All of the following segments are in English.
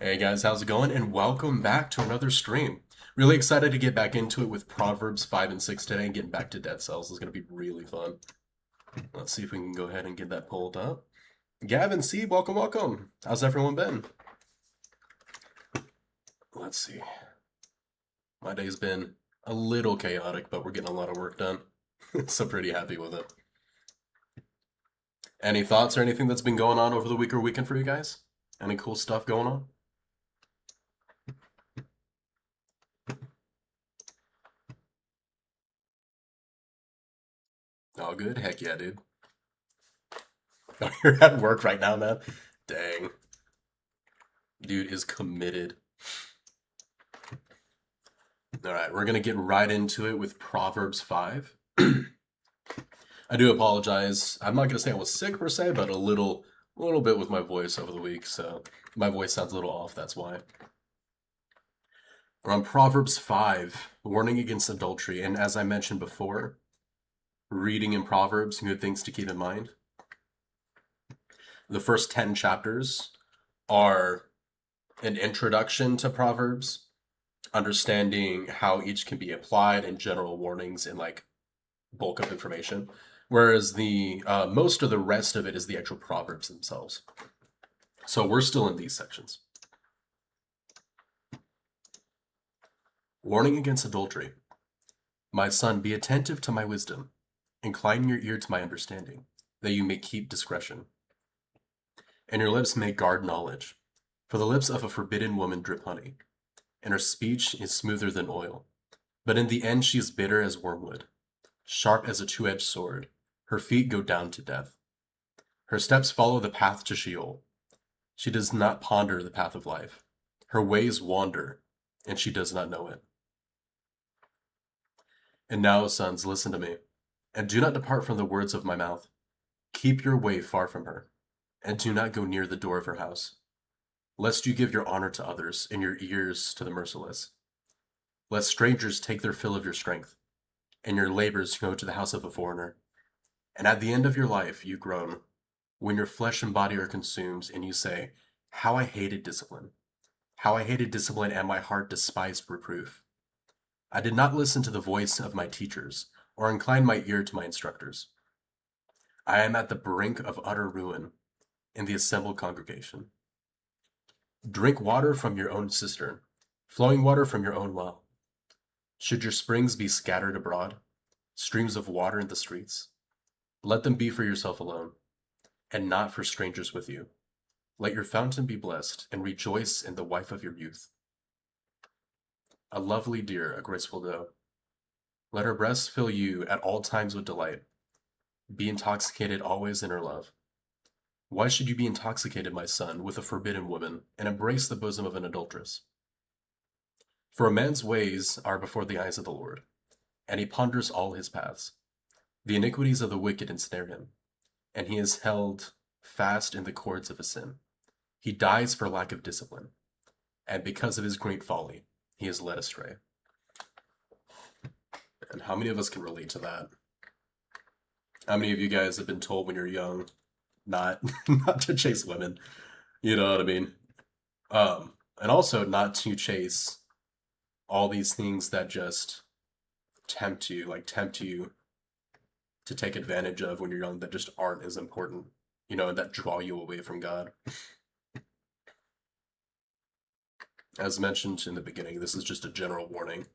Hey guys, how's it going? And welcome back to another stream. Really excited to get back into it with Proverbs 5 and 6 today and getting back to Dead Cells is going to be really fun. Let's see if we can go ahead and get that pulled up. Gavin C, welcome, welcome. How's everyone been? Let's see. My day's been a little chaotic, but we're getting a lot of work done. So pretty happy with it. Any thoughts or anything that's been going on over the week or weekend for you guys? Any cool stuff going on? All good? Heck yeah, dude. You're at work right now, man. Dang. Dude is committed. All right, we're going to get right into it with Proverbs 5. I do apologize. I'm not going to say I was sick per se, but a little bit with my voice over the week, so my voice sounds a little off, that's why. We're on Proverbs 5, warning against adultery, and as I mentioned before, reading in Proverbs, good things to keep in mind. The first 10 chapters are an introduction to Proverbs, understanding how each can be applied and general warnings and like bulk of information. Whereas the most of the rest of it is the actual proverbs themselves. So we're still in these sections. Warning against adultery. My son, be attentive to my wisdom. Incline your ear to my understanding, that you may keep discretion. And your lips may guard knowledge. For the lips of a forbidden woman drip honey, and her speech is smoother than oil. But in the end she is bitter as wormwood, sharp as a two-edged sword. Her feet go down to death. Her steps follow the path to Sheol. She does not ponder the path of life. Her ways wander, and she does not know it. And now, sons, listen to me, and do not depart from the words of my mouth. Keep your way far from her, and do not go near the door of her house, lest you give your honor to others and your ears to the merciless. Lest strangers take their fill of your strength, and your labors go to the house of a foreigner. And at the end of your life you groan, when your flesh and body are consumed, and you say, how I hated discipline. How I hated discipline, and my heart despised reproof. I did not listen to the voice of my teachers, or incline my ear to my instructors. I am at the brink of utter ruin in the assembled congregation. Drink water from your own cistern, flowing water from your own well. Should your springs be scattered abroad, streams of water in the streets? Let them be for yourself alone, and not for strangers with you. Let your fountain be blessed, and rejoice in the wife of your youth. A lovely deer, a graceful doe. Let her breasts fill you at all times with delight. Be intoxicated always in her love. Why should you be intoxicated, my son, with a forbidden woman, and embrace the bosom of an adulteress? For a man's ways are before the eyes of the Lord, and he ponders all his paths. The iniquities of the wicked ensnare him, and he is held fast in the cords of his sin. He dies for lack of discipline, and because of his great folly, he is led astray. And how many of us can relate to that? How many of you guys have been told when you're young not not to chase women? You know what I mean? And also not to chase all these things that just tempt you to take advantage of when you're young that just aren't as important, and that draw you away from God. As mentioned in the beginning, this is just a general warning,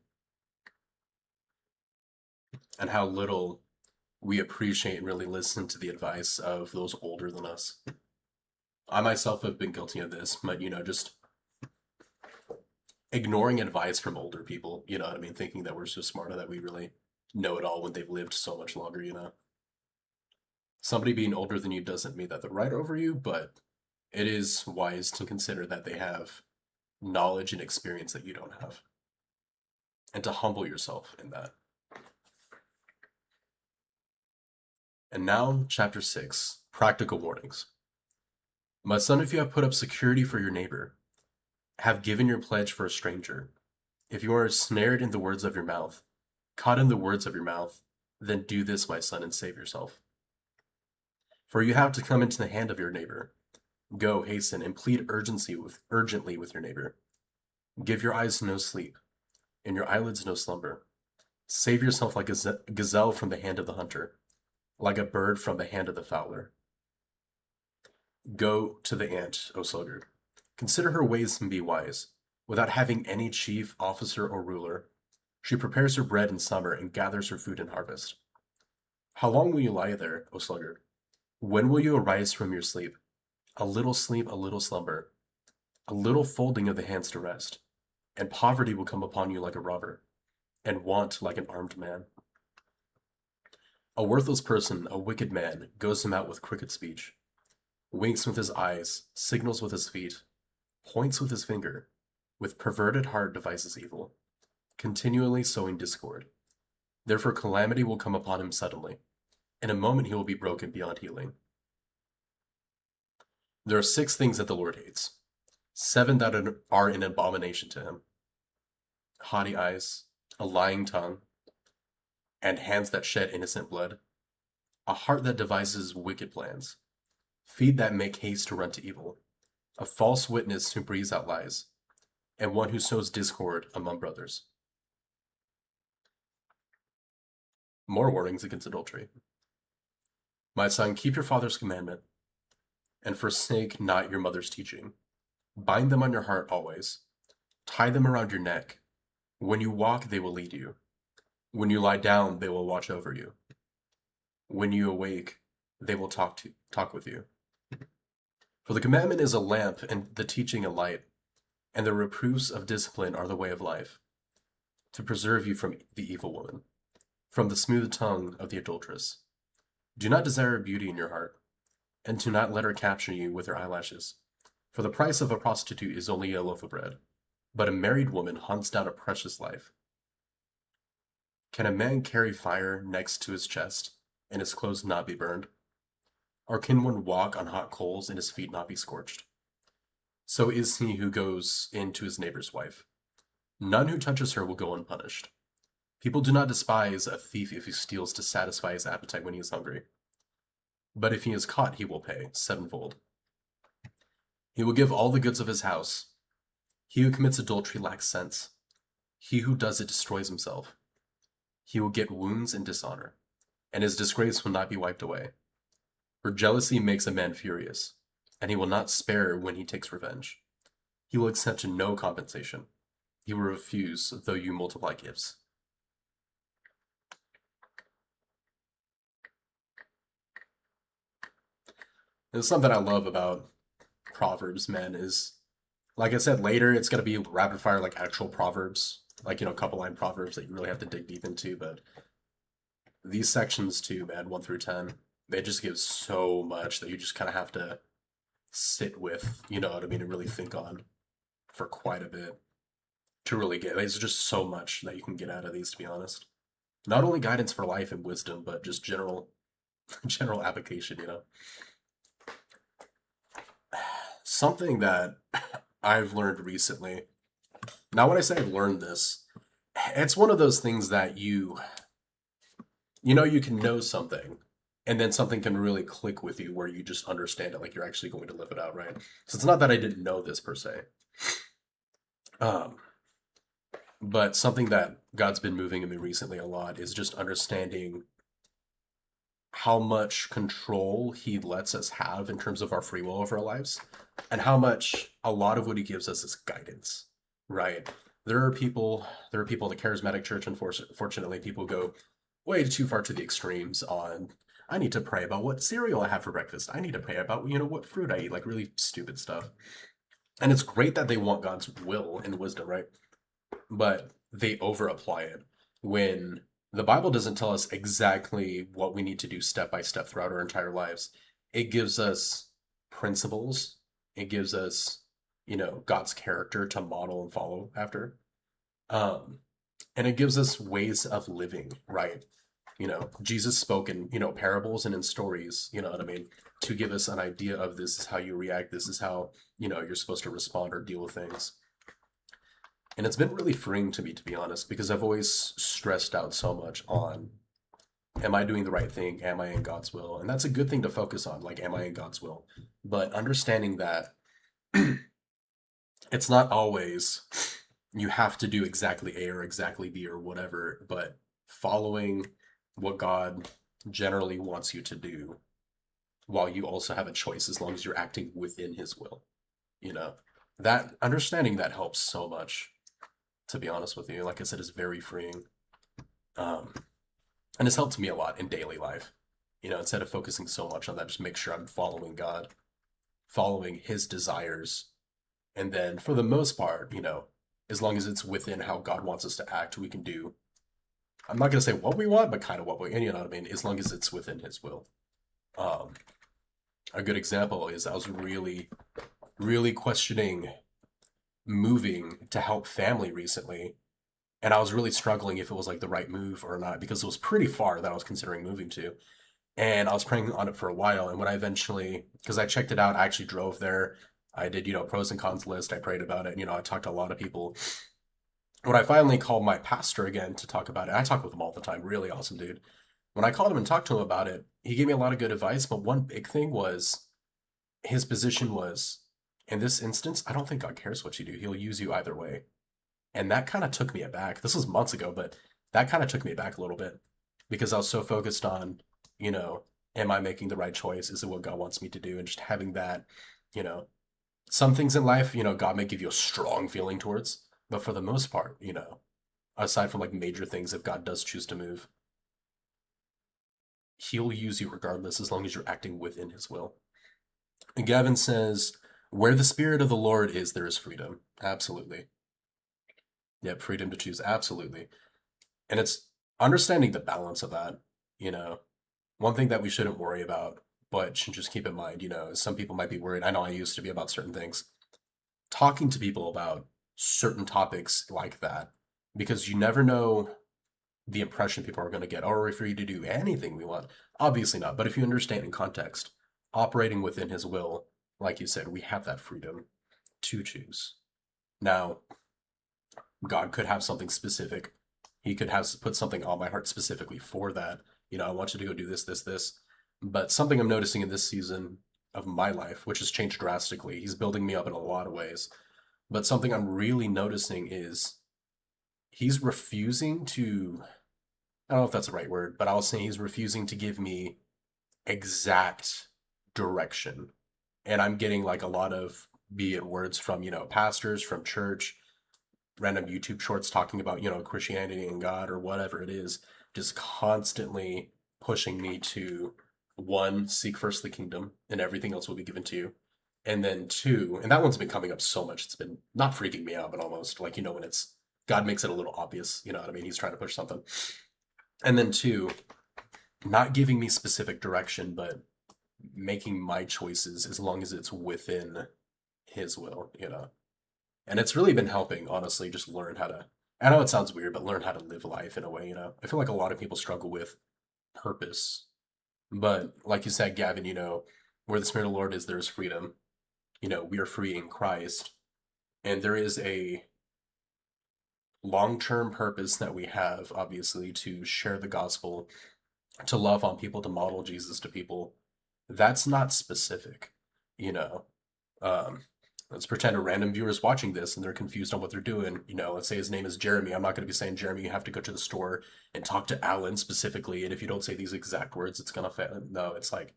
and how little we appreciate and really listen to the advice of those older than us. I myself have been guilty of this, but just ignoring advice from older people, you know what I mean? Thinking that we're so smart and that we really know it all when they've lived so much longer. Somebody being older than you doesn't mean that they're right over you, but it is wise to consider that they have knowledge and experience that you don't have, and to humble yourself in that. And now, chapter 6, practical warnings. My son, if you have put up security for your neighbor, have given your pledge for a stranger, if you are snared in the words of your mouth, caught in the words of your mouth, then do this, my son, and save yourself. For you have to come into the hand of your neighbor, Go, hasten, and plead urgently with your neighbor. Give your eyes no sleep, and your eyelids no slumber. Save yourself like a gazelle from the hand of the hunter, like a bird from the hand of the fowler. Go to the ant, O sluggard. Consider her ways and be wise. Without having any chief, officer, or ruler, she prepares her bread in summer and gathers her food in harvest. How long will you lie there, O sluggard? When will you arise from your sleep? A little sleep, a little slumber, a little folding of the hands to rest, and poverty will come upon you like a robber, and want like an armed man. A worthless person, a wicked man, goes him out with crooked speech, winks with his eyes, signals with his feet, points with his finger, with perverted heart devises evil, continually sowing discord. Therefore calamity will come upon him suddenly. In a moment he will be broken beyond healing. There are 6 things that the Lord hates, 7 that are an abomination to him: haughty eyes, a lying tongue, and hands that shed innocent blood, a heart that devises wicked plans, feet that make haste to run to evil, a false witness who breathes out lies, and one who sows discord among brothers. More warnings against adultery. My son, keep your father's commandment, and forsake not your mother's teaching. Bind them on your heart always. Tie them around your neck. When you walk, they will lead you. When you lie down, they will watch over you. When you awake, they will talk with you. For the commandment is a lamp, and the teaching a light, and the reproofs of discipline are the way of life, to preserve you from the evil woman, from the smooth tongue of the adulteress. Do not desire beauty in your heart, and do not let her capture you with her eyelashes. For the price of a prostitute is only a loaf of bread, but a married woman hunts down a precious life. Can a man carry fire next to his chest, and his clothes not be burned? Or can one walk on hot coals and his feet not be scorched? So is he who goes in to his neighbor's wife. None who touches her will go unpunished. People do not despise a thief if he steals to satisfy his appetite when he is hungry. But if he is caught, he will pay 7-fold. He will give all the goods of his house. He who commits adultery lacks sense. He who does it destroys himself. He will get wounds and dishonor, and his disgrace will not be wiped away. For jealousy makes a man furious, and he will not spare when he takes revenge. He will accept no compensation. He will refuse, though you multiply gifts. There's something I love about Proverbs, man, is, like I said, later it's going to be rapid fire, like actual Proverbs, like, a couple line Proverbs that you really have to dig deep into. But these sections too, man, 1 through 10, they just give so much that you just kind of have to sit with, you know what I mean, and really think on for quite a bit to really get. There's just so much that you can get out of these, to be honest. Not only guidance for life and wisdom, but just general application, Something that I've learned recently. Now, when I say I've learned this, it's one of those things that you can know something, and then something can really click with you where you just understand it, like you're actually going to live it out, right? So it's not that I didn't know this per se. But something that God's been moving in me recently a lot is just understanding how much control he lets us have in terms of our free will over our lives, and how much a lot of what he gives us is guidance, right? There are people in the charismatic church, unfortunately, people go way too far to the extremes on, I need to pray about what cereal I have for breakfast. I need to pray about, what fruit I eat, like really stupid stuff. And it's great that they want God's will and wisdom, right? But they over apply it when the Bible doesn't tell us exactly what we need to do step by step throughout our entire lives. It gives us principles. It gives us, God's character to model and follow after. And it gives us ways of living, right? Jesus spoke in, parables and in stories, you know what I mean? To give us an idea of, this is how you react. This is how, you're supposed to respond or deal with things. And it's been really freeing to me, to be honest, because I've always stressed out so much on Am I doing the right thing? Am I in God's will? And that's a good thing to focus on. Like, am I in God's will? But understanding that it's not always you have to do exactly A or exactly B or whatever, but following what God generally wants you to do while you also have a choice as long as you're acting within his will. You know, that understanding that helps so much, to be honest with you. Like I said, is very freeing. Um, and it's helped me a lot in daily life. Instead of focusing so much on that, just make sure I'm following God, following his desires. And then for the most part, as long as it's within how God wants us to act, we can do, I'm not going to say what we want, but kind of what and you know what I mean? As long as it's within his will. Um, a good example is I was really, really questioning moving to help family recently. And I was really struggling if it was like the right move or not because it was pretty far that I was considering moving to. And I was praying on it for a while. And when I eventually, because I checked it out, I actually drove there. I did, pros and cons list. I prayed about it. I talked to a lot of people. When I finally called my pastor again to talk about it, I talk with him all the time. Really awesome dude. When I called him and talked to him about it, he gave me a lot of good advice. But one big thing was his position was, in this instance, I don't think God cares what you do. He'll use you either way. And that kind of took me aback. This was months ago, but that kind of took me back a little bit because I was so focused on, you know, am I making the right choice? Is it what God wants me to do? And just having that, you know, some things in life, God may give you a strong feeling towards, but for the most part, aside from like major things, if God does choose to move, he'll use you regardless as long as you're acting within his will. And Gavin says, where the spirit of the Lord is, there is freedom. Absolutely. Yep, freedom to choose. Absolutely. And it's understanding the balance of that, you know. One thing that we shouldn't worry about, but should just keep in mind, is some people might be worried. I know I used to be about certain things. Talking to people about certain topics like that, because you never know the impression people are going to get, or we're free to do anything we want. Obviously not, but if you understand in context, operating within his will, like you said, we have that freedom to choose. Now, God could have something specific. He could have put something on my heart specifically for that. I want you to go do this, this, this. But something I'm noticing in this season of my life, which has changed drastically, he's building me up in a lot of ways. But something I'm really noticing is he's refusing to, I don't know if that's the right word, but I'll say he's refusing to give me exact direction. And I'm getting like a lot of, be it words from, pastors, from church, random YouTube shorts talking about, Christianity and God or whatever it is, just constantly pushing me to one, seek first the kingdom and everything else will be given to you. And then two, and that one's been coming up so much, it's been not freaking me out, but almost like, when it's God makes it a little obvious, you know what I mean? He's trying to push something. And then two, not giving me specific direction, but making my choices as long as it's within his will. And it's really been helping, honestly, just learn how to, I know it sounds weird, but learn how to live life in a way. I feel like a lot of people struggle with purpose. But like you said, Gavin, where the Spirit of the Lord is, there's freedom. We are free in Christ. And there is a long-term purpose that we have, obviously, to share the gospel, to love on people, to model Jesus to people. That's not specific, you know. Um, let's pretend a random viewer is watching this and they're confused on what they're doing. Let's say his name is Jeremy. I'm not going to be saying, Jeremy, you have to go to the store and talk to Alan specifically. And if you don't say these exact words, it's going to fail. No, it's like,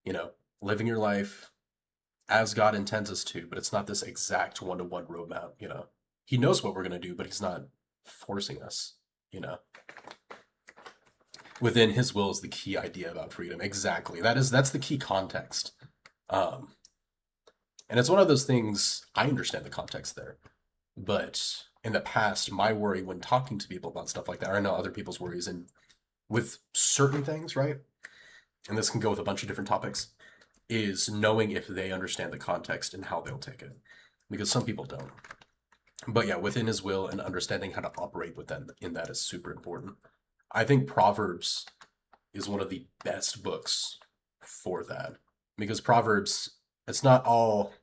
you know, living your life as God intends us to, but it's not this exact one-to-one roadmap. He knows what we're going to do, but he's not forcing us, you know. Within his will is the key idea about freedom. Exactly. That's the key context. Um, and it's one of those things, I understand the context there. But in the past, my worry when talking to people about stuff like that, or I know other people's worries, and with certain things, right? And this can go with a bunch of different topics, is knowing if they understand the context and how they'll take it. Because some people don't. But yeah, within his will and understanding how to operate within in that is super important. I think Proverbs is one of the best books for that. Because Proverbs, it's not all,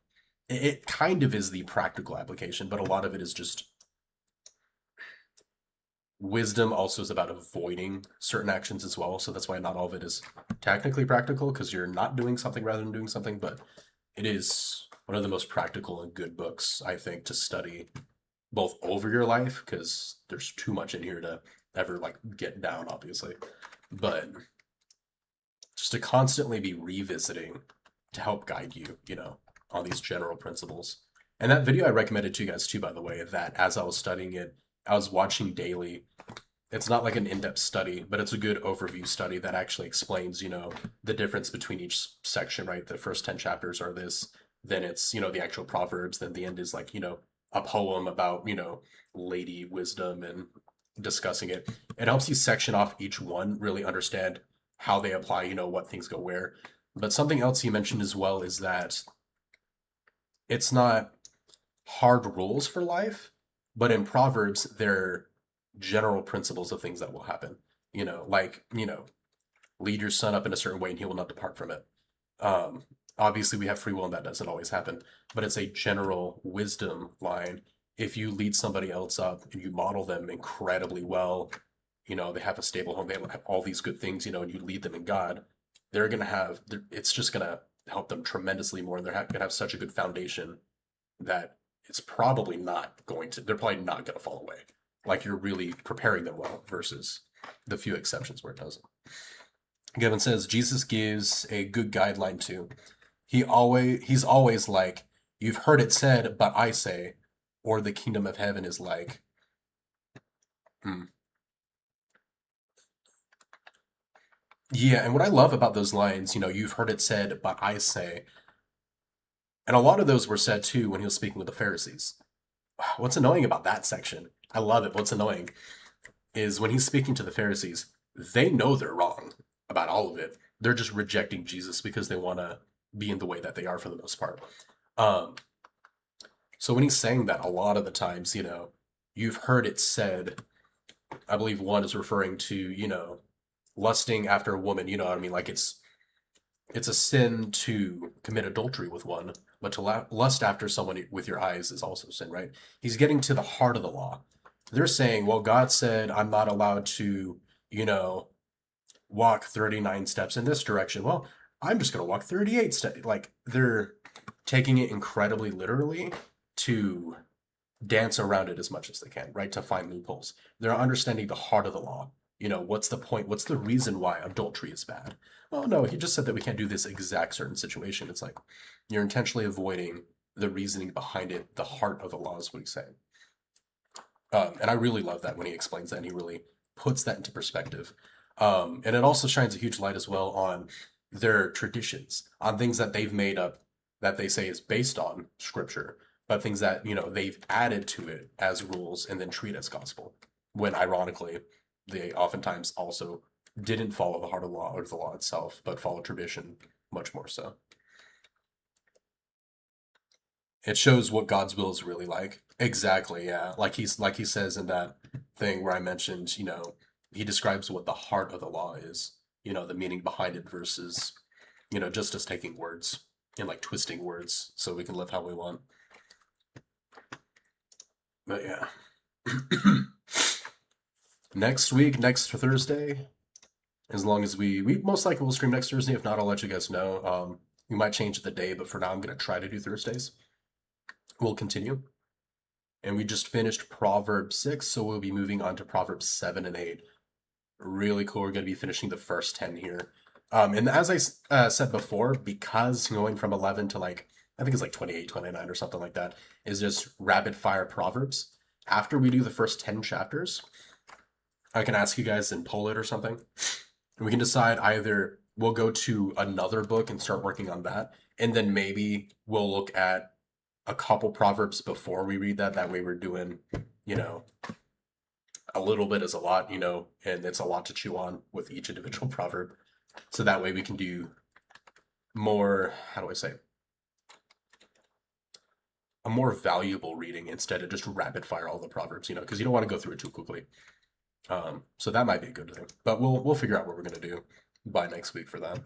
it kind of is the practical application, but a lot of it is just Wisdom also is about avoiding certain actions as well. So that's why not all of it is technically practical, because you're not doing something rather than doing something, but it is one of the most practical and good books, I think, to study both over your life, because there's too much in here to ever like get down, obviously, but just to constantly be revisiting to help guide you, on these general principles. And that video I recommended to you guys too, by the way, that as I was studying it, I was watching daily. It's not like an in-depth study, but it's a good overview study that actually explains, the difference between each section, right? The first 10 chapters are this, then it's, the actual Proverbs, then the end is like, a poem about, lady wisdom and discussing it. It helps you section off each one, really understand how they apply, what things go where. But something else he mentioned as well is that it's not hard rules for life, but in Proverbs, they're general principles of things that will happen. Like, lead your son up in a certain way and he will not depart from it. Um, Obviously, we have free will and that doesn't always happen, but it's a general wisdom line. If you lead somebody else up and you model them incredibly well, they have a stable home, they have all these good things, and you lead them in God, they're going to have, it's just going to help them tremendously more. And they're going to have such a good foundation that it's probably not going to, they're probably not going to fall away. Like you're really preparing them well versus the few exceptions where it doesn't. Gavin says Jesus gives a good guideline too. He's always like, you've heard it said, but I say, or the kingdom of heaven is like, hmm. Yeah, and what I love about those lines, you've heard it said, but I say, and a lot of those were said too when he was speaking with the Pharisees. What's annoying about that section? I love it. What's annoying is when he's speaking to the Pharisees, they know they're wrong about all of it. They're just rejecting Jesus because they want to be in the way that they are for the most part. So when he's saying that, a lot of the times, you've heard it said, I believe one is referring to, lusting after a woman, you know what I mean? Like it's a sin to commit adultery with one, but to lust after someone with your eyes is also sin, right? He's getting to the heart of the law. They're saying, well, God said I'm not allowed to, walk 39 steps in this direction. Well, I'm just going to walk 38 steps. Like they're taking it incredibly literally to dance around it as much as they can, right? To find loopholes. They're understanding the heart of the law. What's the point? What's the reason why adultery is bad? Well, no, he just said that we can't do this exact certain situation. It's like you're intentionally avoiding the reasoning behind it. The heart of the law is what he's saying. And I really love that when he explains that and he really puts that into perspective. And it also shines a huge light as well on their traditions, on things that they've made up that they say is based on scripture, but things that, they've added to it as rules and then treat as gospel. When ironically, they oftentimes also didn't follow the heart of the law or the law itself, but follow tradition much more so. It shows what God's will is really like. Exactly, yeah. Like he says in that thing where I mentioned, he describes what the heart of the law is, the meaning behind it versus, just us taking words and like twisting words so we can live how we want. But yeah. Next week, next Thursday, as long as we most likely will stream next Thursday. If not, I'll let you guys know. We might change the day, but for now, I'm going to try to do Thursdays. We'll continue. And we just finished Proverbs 6, so we'll be moving on to Proverbs 7 and 8. Really cool. We're going to be finishing the first 10 here. And as I said before, because going from 11 to like, I think it's like 28, 29 or something like that, is just rapid fire Proverbs. After we do the first 10 chapters, I can ask you guys and poll it or something. And we can decide either we'll go to another book and start working on that, and then maybe we'll look at a couple Proverbs before we read that. That way we're doing, a little bit is a lot, and it's a lot to chew on with each individual proverb. So that way we can do more, how do I say, a more valuable reading instead of just rapid fire all the Proverbs, because you don't want to go through it too quickly. So that might be a good thing, but we'll figure out what we're going to do by next week for that.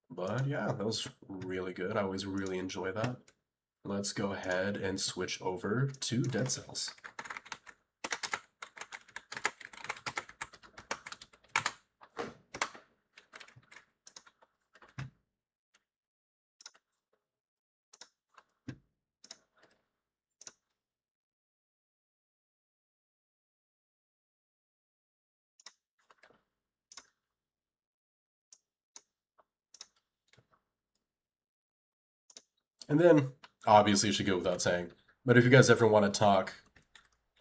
But yeah, that was really good. I always really enjoy that. Let's go ahead and switch over to Dead Cells. And then, obviously, it should go without saying, but if you guys ever want to talk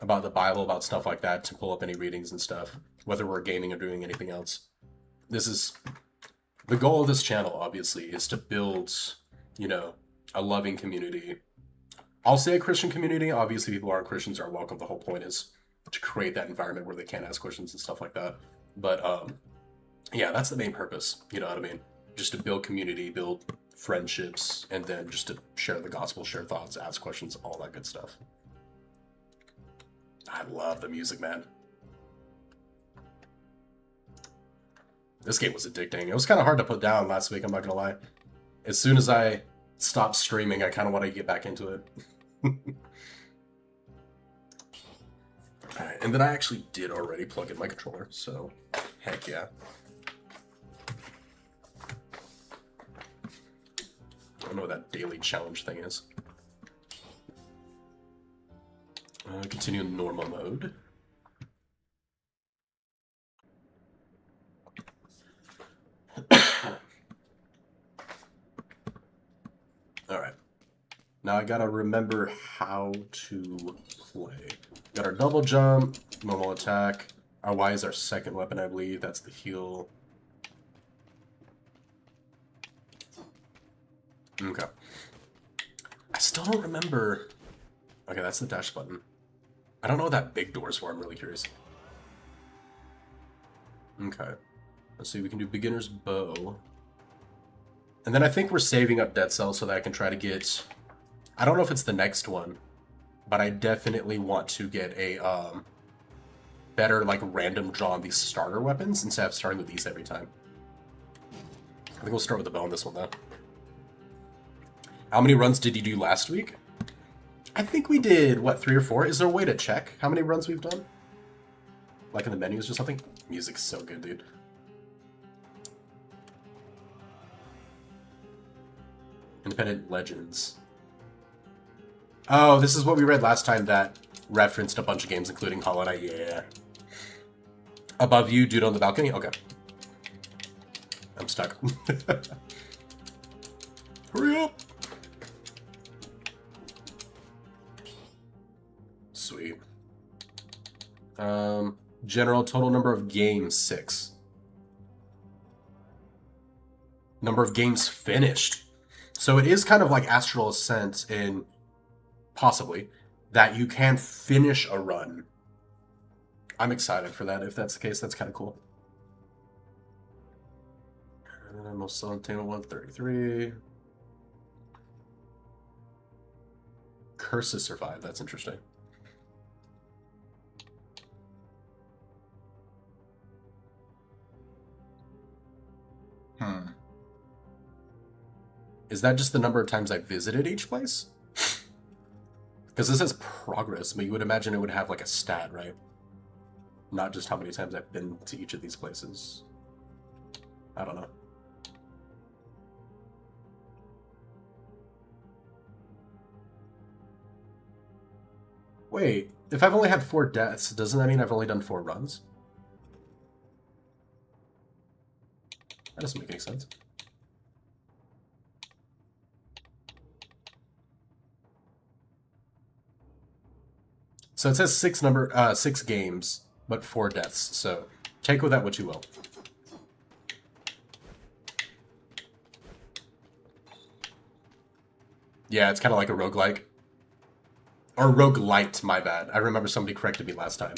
about the Bible, about stuff like that, to pull up any readings and stuff, whether we're gaming or doing anything else, this is the goal of this channel, obviously, is to build, you know, a loving community. I'll say a Christian community. Obviously, people who aren't Christians are welcome. The whole point is to create that environment where they can ask questions and stuff like that. But yeah, that's the main purpose. You know what I mean? Just to build community, build friendships, and then just to share the gospel, share thoughts, ask questions, all that good stuff. I love the music, man. This game was addicting. It was kind of hard to put down last week, I'm not gonna lie. As soon as I stopped streaming, I kind of want to get back into it. Alright, and then I actually did already plug in my controller, so heck yeah. I don't know what that daily challenge thing is. Continue in normal mode. Alright. Now I gotta remember how to play. Got our double jump, normal attack. Our Y is our second weapon, I believe. That's the heal. Okay. I still don't remember. Okay, that's the dash button. I don't know what that big door's for. I'm really curious. Okay. Let's see. We can do beginner's bow. And then I think we're saving up Dead Cell so that I can try to get... I don't know if it's the next one, but I definitely want to get a better, like, random draw on these starter weapons instead of starting with these every time. I think we'll start with the bow on this one, though. How many runs did you do last week? I think we did, what, 3 or 4? Is there a way to check how many runs we've done? Like in the menus or something? Music's so good, dude. Independent Legends. Oh, this is what we read last time that referenced a bunch of games, including Hollow Knight. Yeah. Above you, dude on the balcony? Okay. I'm stuck. Hurry up! Sweet. General total number of games, 6. Number of games finished. So it is kind of like Astral Ascent in, possibly, that you can finish a run. I'm excited for that. If that's the case, that's kind of cool. Most Solitaire 133. Curses survive. That's interesting. Is that just the number of times I visited each place? Because this says progress, but you would imagine it would have like a stat, right? Not just how many times I've been to each of these places. I don't know. Wait, if I've only had 4 deaths, doesn't that mean I've only done 4 runs? That doesn't make any sense. So it says 6 games, but 4 deaths. So take with that what you will. Yeah, it's kind of like a roguelike. Or roguelite, my bad. I remember somebody corrected me last time.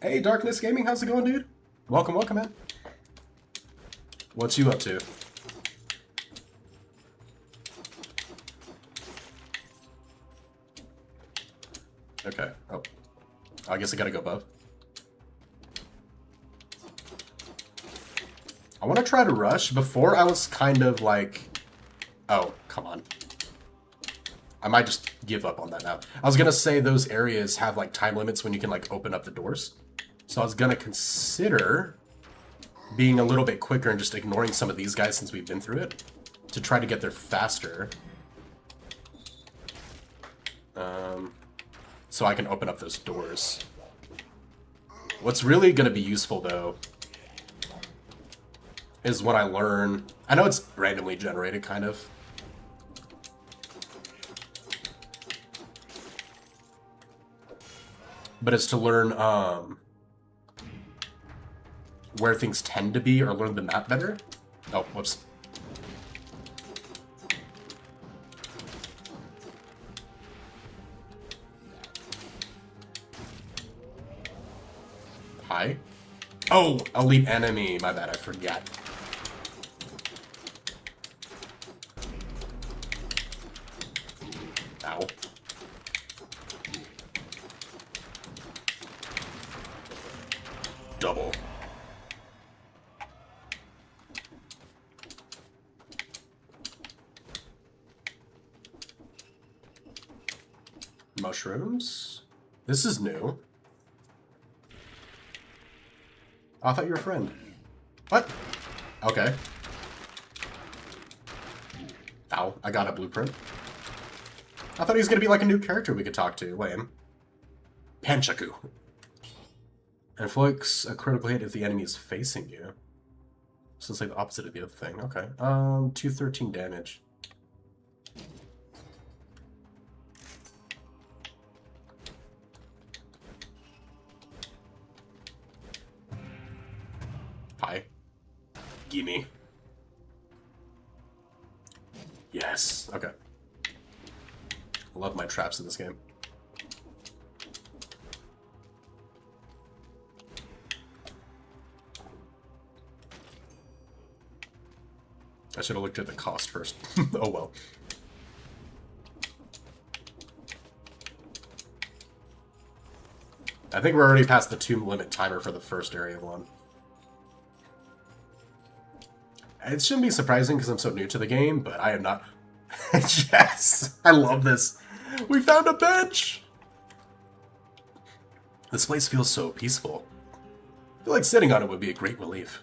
Hey, Darkness Gaming, how's it going, dude? Welcome, welcome, man. What's you up to? Okay. Oh. I guess I gotta go above. I want to try to rush. Before, I was kind of like... Oh, come on. I might just give up on that now. I was gonna say those areas have, like, time limits when you can, like, open up the doors. So I was gonna consider being a little bit quicker and just ignoring some of these guys since we've been through it to try to get there faster. So I can open up those doors. What's really gonna be useful, though, is when I learn... I know it's randomly generated, kind of. But it's to learn where things tend to be or learn the map better. Oh, whoops. Hi. Oh, elite enemy. My bad, I forget. Ow. Double. Mushrooms? This is new. Oh, I thought you were a friend. What? Okay. Ow, I got a blueprint. I thought he was gonna be like a new character we could talk to. Lame. Panchaku. Inflicts a critical hit if the enemy is facing you. So it's like the opposite of the other thing. Okay. 213 damage. Hi. Gimme. Yes. Okay. Love my traps in this game. I should have looked at the cost first. Oh well. I think we're already past the 2 limit timer for the first area one. It shouldn't be surprising because I'm so new to the game, but I am not... Yes! I love this. We found a bench! This place feels so peaceful. I feel like sitting on it would be a great relief.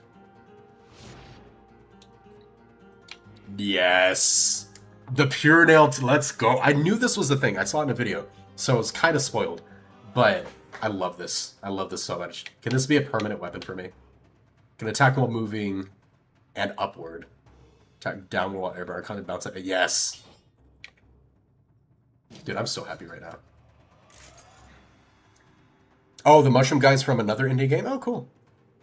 Yes! The pure nail, let's go. I knew this was the thing. I saw it in a video, so I was kind of spoiled. But I love this. I love this so much. Can this be a permanent weapon for me? Can attack while moving and upward. Attack downward while airborne. Kind of bounce up. Yes! Dude, I'm so happy right now. Oh, the mushroom guy's from another indie game? Oh, cool.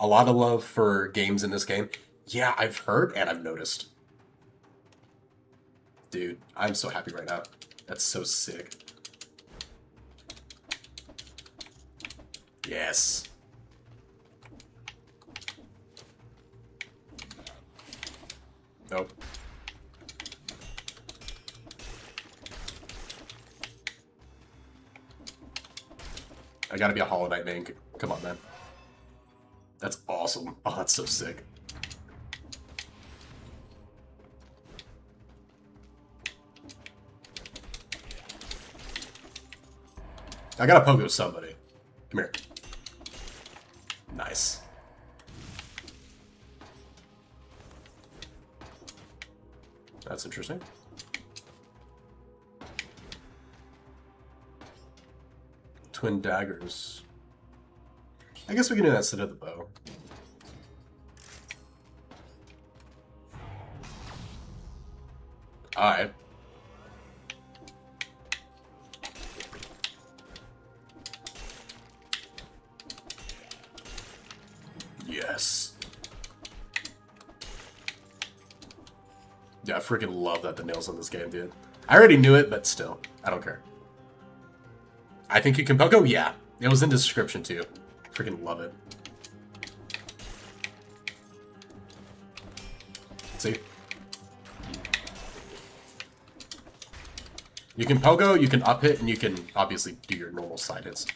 A lot of love for games in this game. Yeah, I've heard and I've noticed. Dude, I'm so happy right now. That's so sick. Yes. Nope. I gotta be a Hollow Knight main. Come on, man. That's awesome. Oh, that's so sick. I gotta pogo somebody. Come here. Nice. That's interesting. Twin daggers. I guess we can do that instead of the bow. Alright. Yes. Yeah, I freaking love that the nails on this game, dude. I already knew it, but still, I don't care. I think you can pogo? Yeah. It was in the description too. Freaking love it. See? You can pogo, you can up hit, and you can obviously do your normal side hits.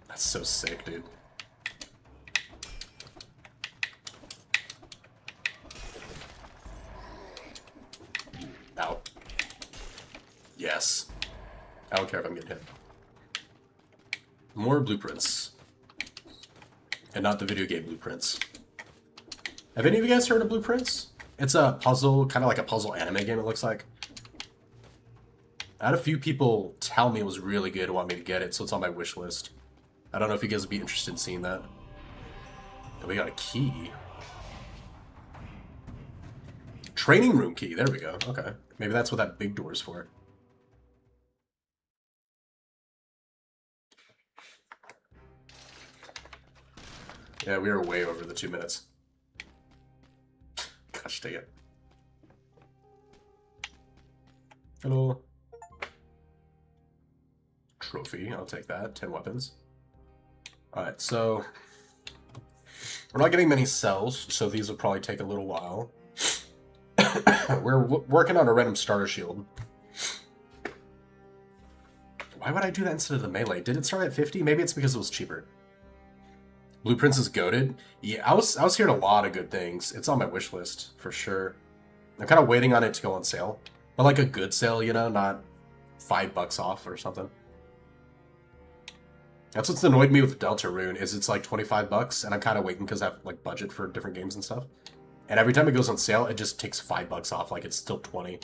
That's so sick, dude. Ow. Yes. I don't care if I'm getting hit. More blueprints. And not the video game blueprints. Have any of you guys heard of Blueprints? It's a puzzle, kind of like a puzzle anime game, it looks like. I had a few people tell me it was really good and want me to get it, so it's on my wish list. I don't know if you guys would be interested in seeing that. Oh, we got a key. Training room key. There we go. Okay. Maybe that's what that big door is for. Yeah, we are way over the 2 minutes. Gosh dang it. Hello. Trophy. I'll take that. 10 weapons. Alright, so... we're not getting many cells, so these will probably take a little while. We're working on a random starter shield. Why would I do that instead of the melee? Did it start at 50? Maybe it's because it was cheaper. Blueprints is goated. Yeah, I was hearing a lot of good things. It's on my wish list for sure. I'm kind of waiting on it to go on sale, but like a good sale, you know, not $5 off or something. That's what's annoyed me with Deltarune is it's like $25, and I'm kind of waiting because I have like budget for different games and stuff. And every time it goes on sale, it just takes $5 off, like it's still 20.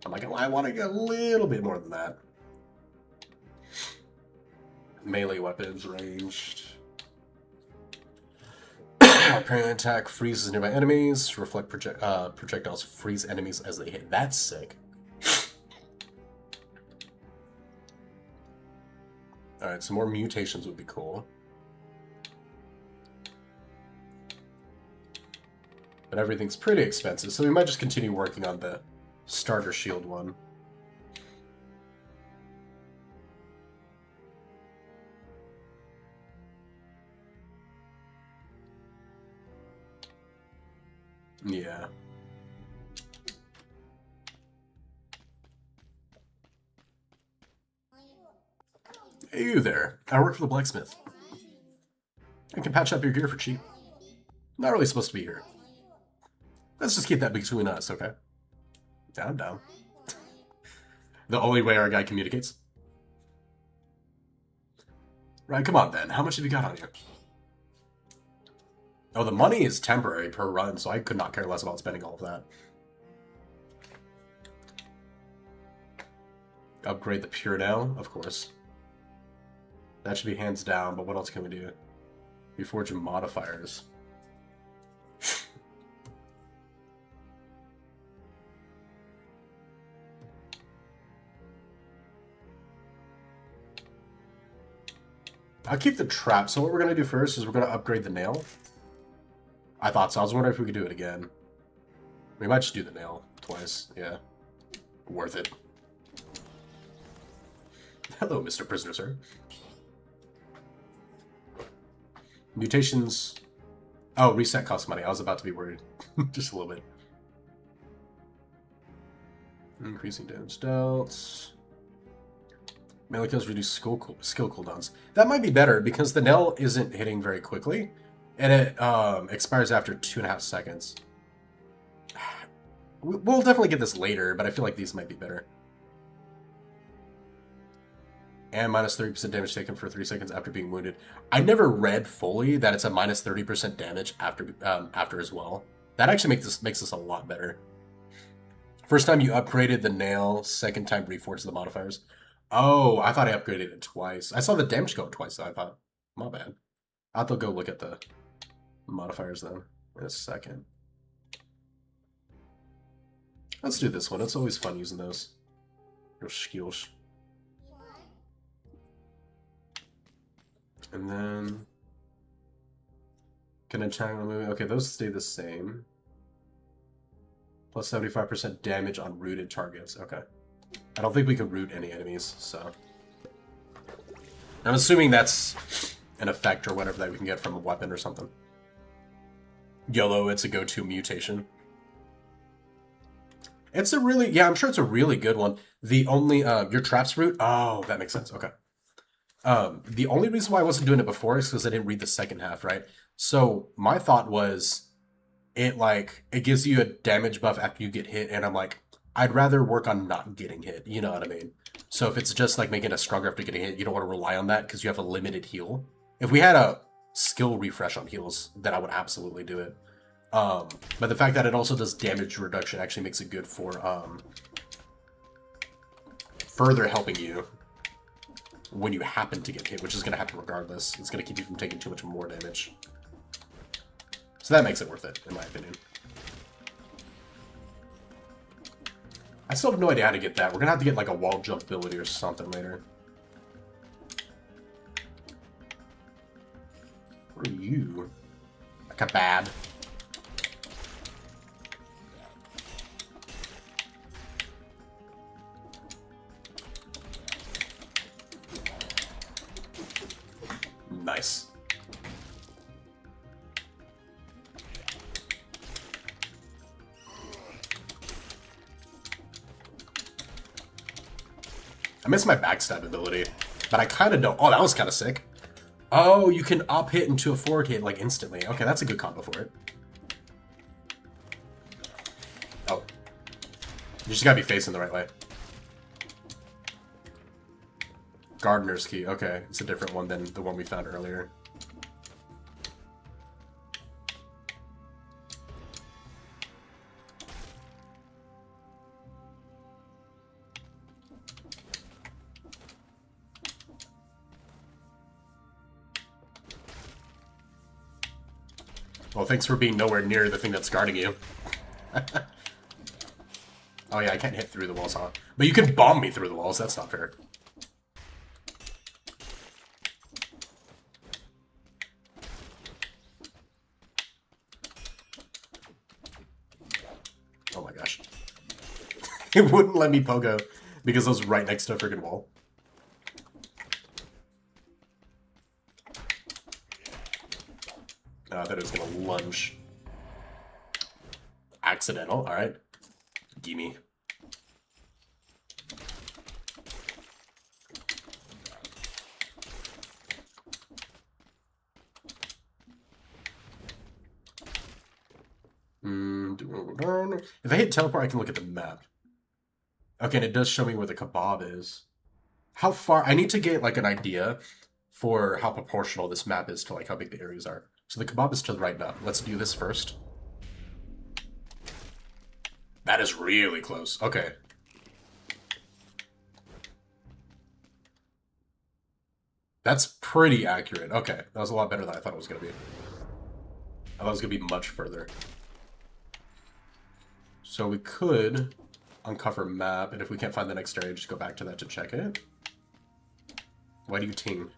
I'm like, I want to get a little bit more than that. Melee weapons ranged. Parry attack freezes nearby enemies. Reflect projectiles freeze enemies as they hit. That's sick. Alright, some more mutations would be cool. But everything's pretty expensive, so we might just continue working on the starter shield one. Yeah. Hey, you there. I work for the blacksmith. I can patch up your gear for cheap. Not really supposed to be here. Let's just keep that between us, okay? Yeah, I'm down. The only way our guy communicates. Right, come on then. How much have you got on you? Oh, the money is temporary per run, so I could not care less about spending all of that. Upgrade the Pure now, of course. That should be hands down, but what else can we do? Reforge modifiers. I'll keep the trap. So what we're going to do first is we're going to upgrade the nail. I thought so. I was wondering if we could do it again. We might just do the nail twice. Yeah. Worth it. Hello, Mr. Prisoner, sir. Mutations. Oh, reset costs money. I was about to be worried. Just a little bit. Increasing damage dealt. Melee kills reduce skill cooldowns. That might be better because the nail isn't hitting very quickly. And it expires after 2.5 seconds. We'll definitely get this later, but I feel like these might be better. And minus 30% damage taken for 3 seconds after being wounded. I never read fully that it's a minus 30% damage after as well. That actually makes this a lot better. First time you upgraded the nail, second time reforged the modifiers. Oh, I thought I upgraded it twice. I saw the damage go up twice, so I thought, my bad. I'll have to go look at the modifiers then in a second. Let's do this one. It's always fun using those. Your skills. And then... can attack on the movie? Okay, those stay the same. Plus 75% damage on rooted targets. Okay. I don't think we can root any enemies, so... I'm assuming that's an effect or whatever that we can get from a weapon or something. YOLO, it's a go-to mutation. It's a really... yeah, I'm sure it's a really good one. The only... your traps root? Oh, that makes sense. Okay. The only reason why I wasn't doing it before is because I didn't read the second half, right? So my thought was... it gives you a damage buff after you get hit, and I'm like... I'd rather work on not getting hit, you know what I mean? So if it's just like making us stronger after getting hit, you don't want to rely on that because you have a limited heal. If we had a skill refresh on heals, then I would absolutely do it. But the fact that it also does damage reduction actually makes it good for further helping you when you happen to get hit, which is going to happen regardless. It's going to keep you from taking too much more damage. So that makes it worth it, in my opinion. I still have no idea how to get that. We're gonna have to get like a wall jump ability or something later. What are you? Like a bad. Nice. I miss my backstab ability, but I kind of don't. Oh, that was kind of sick. Oh, you can up hit into a forward hit like instantly. Okay, that's a good combo for it. Oh. You just gotta be facing the right way. Gardener's Key. Okay, it's a different one than the one we found earlier. Well, thanks for being nowhere near the thing that's guarding you. Oh yeah, I can't hit through the walls, huh? But you can bomb me through the walls, that's not fair. Oh my gosh. It wouldn't let me pogo because I was right next to a freaking wall. I thought it was gonna lunge. Accidental, alright. Gimme. If I hit teleport, I can look at the map. Okay, and it does show me where the kebab is. How far? I need to get like an idea for how proportional this map is to like how big the areas are. So the kebab is to the right now. Let's do this first. That is really close. Okay. That's pretty accurate. Okay, that was a lot better than I thought it was going to be. I thought it was going to be much further. So we could uncover map, and if we can't find the next area, just go back to that to check it. Why do you ting?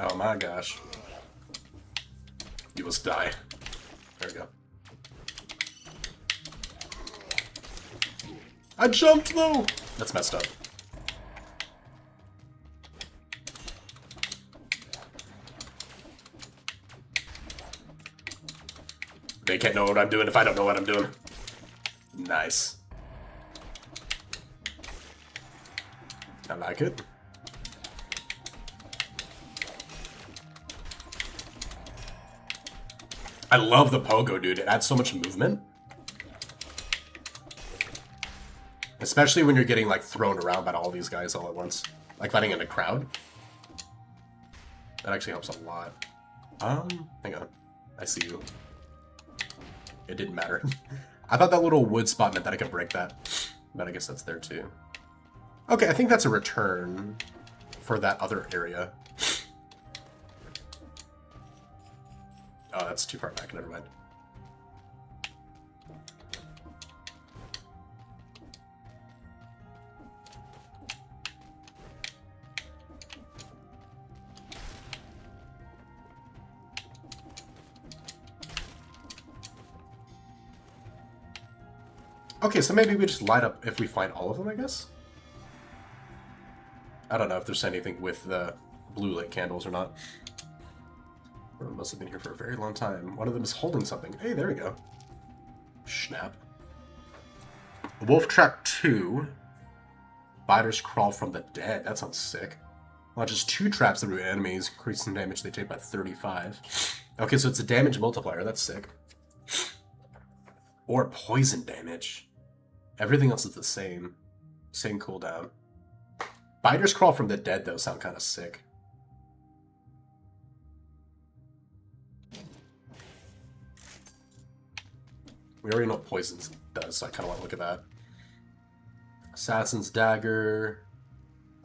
Oh my gosh. You must die. There we go. I jumped though! That's messed up. They can't know what I'm doing if I don't know what I'm doing. Nice. I like it. I love the pogo, dude. It adds so much movement. Especially when you're getting, like, thrown around by all these guys all at once. Like fighting in a crowd. That actually helps a lot. Hang on. I see you. It didn't matter. I thought that little wood spot meant that I could break that. But I guess that's there too. Okay, I think that's a return for that other area. Oh, that's too far back. Never mind. Okay, so maybe we just light up if we find all of them, I guess? I don't know if there's anything with the blue lit candles or not. One of them must have been here for a very long time. One of them is holding something. Hey, there we go. Snap. Wolf Trap 2. Biters crawl from the dead. That sounds sick. Launches 2 traps through enemies, increasing damage they take by 35. Okay, so it's a damage multiplier. That's sick. Or poison damage. Everything else is the same. Same cooldown. Biters crawl from the dead, though, sound kind of sick. We already know what poison does, so I kind of want to look at that. Assassin's Dagger.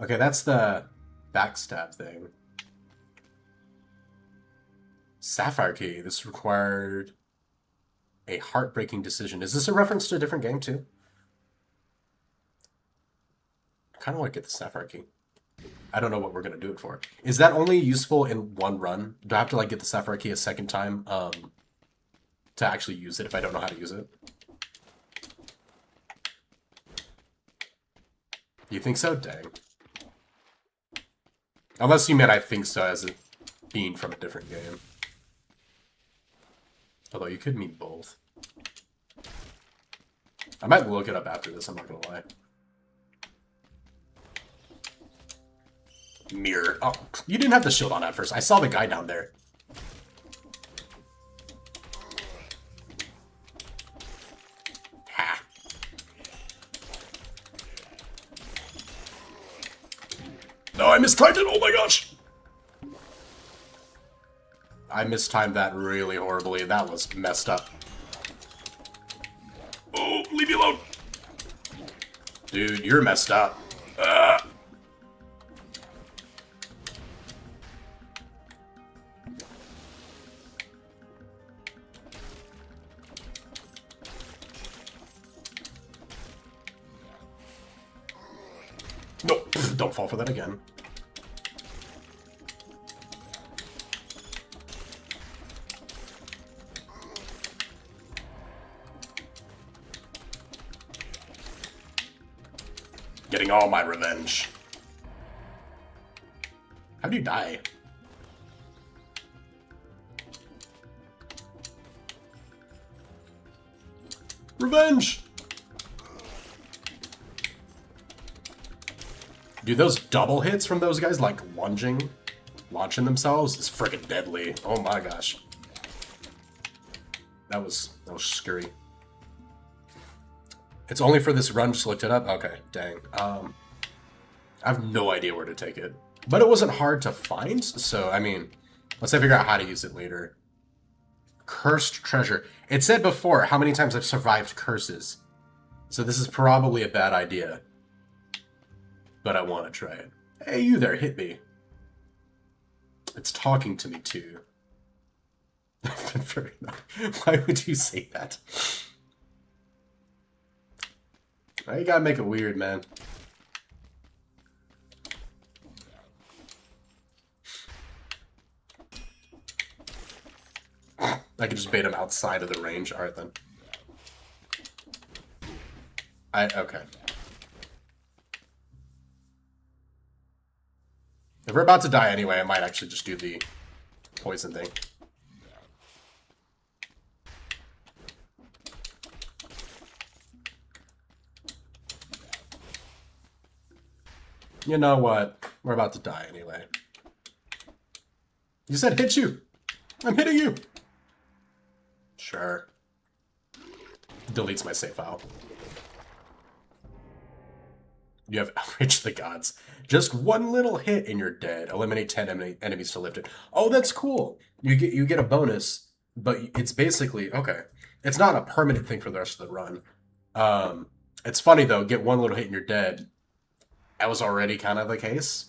Okay, that's the backstab thing. Sapphire Key. This required a heartbreaking decision. Is this a reference to a different game, too? I kind of want to get the Sapphire Key. I don't know what we're going to do it for. Is that only useful in one run? Do I have to, like, get the Sapphire Key a second time to actually use it if I don't know how to use it? You think so? Dang. Unless you meant I think so as it being from a different game. Although you could mean both. I might look it up after this, I'm not gonna lie. Mirror. Oh, you didn't have the shield on at first. I saw the guy down there. Ha. No, I mistimed it. Oh my gosh. I mistimed that really horribly. That was messed up. Oh, leave me alone. Dude, you're messed up. No, don't fall for that again. Getting all my revenge. How do you die? Revenge! Dude, those double hits from those guys, like lunging, launching themselves, is freaking deadly. Oh my gosh. That was scary. It's only for this run, just looked it up? Okay, dang. I have no idea where to take it. But it wasn't hard to find, so, I mean, once I figure out how to use it later. Cursed treasure. It said before how many times I've survived curses. So this is probably a bad idea. But I want to try it. Hey, you there, hit me. It's talking to me, too. Why would you say that? You gotta make it weird, man. I could just bait him outside of the range. Alright, then. Okay. If we're about to die anyway, I might actually just do the poison thing. You know what? We're about to die anyway. You said hit you! I'm hitting you! Sure. Deletes my save file. You have outraged the gods. Just one little hit and you're dead. Eliminate 10 enemies to lift it. Oh, that's cool. You get a bonus, but it's basically okay. It's not a permanent thing for the rest of the run. It's funny though. Get one little hit and you're dead. That was already kind of the case,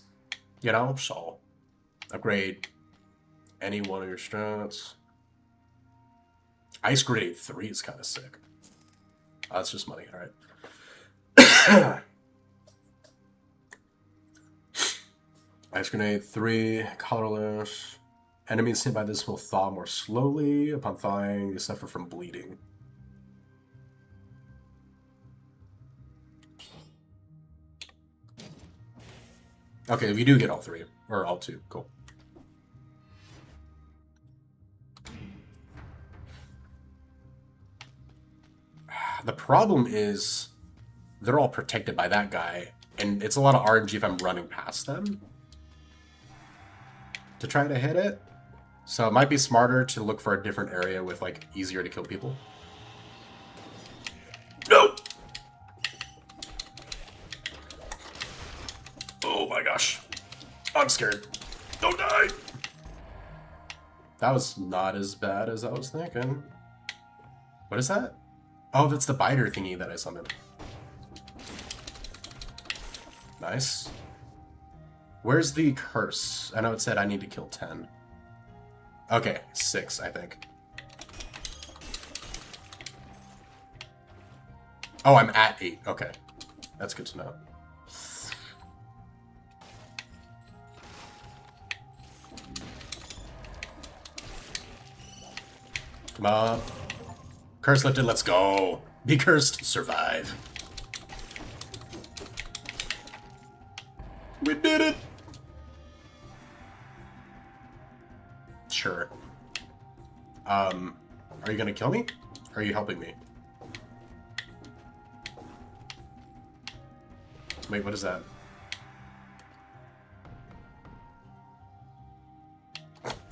you know. So upgrade any one of your stats. Ice Grenade 3 is kind of sick. Oh, that's just money. All right. Ice Grenade 3, colorless. Enemies hit by this will thaw more slowly. Upon thawing, they suffer from bleeding. Okay, we do get all three. Or all two. Cool. The problem is they're all protected by that guy. And it's a lot of RNG if I'm running past them to try to hit it. So it might be smarter to look for a different area with, like, easier to kill people. No! Oh my gosh. I'm scared. Don't die! That was not as bad as I was thinking. What is that? Oh, that's the biter thingy that I summoned. Nice. Where's the curse? I know it said I need to kill 10. Okay, 6, I think. Oh, I'm at 8. Okay. That's good to know. Come on. Curse lifted, let's go. Be cursed, survive. We did it! Sure. Are you gonna kill me? Or are you helping me? Wait, what is that?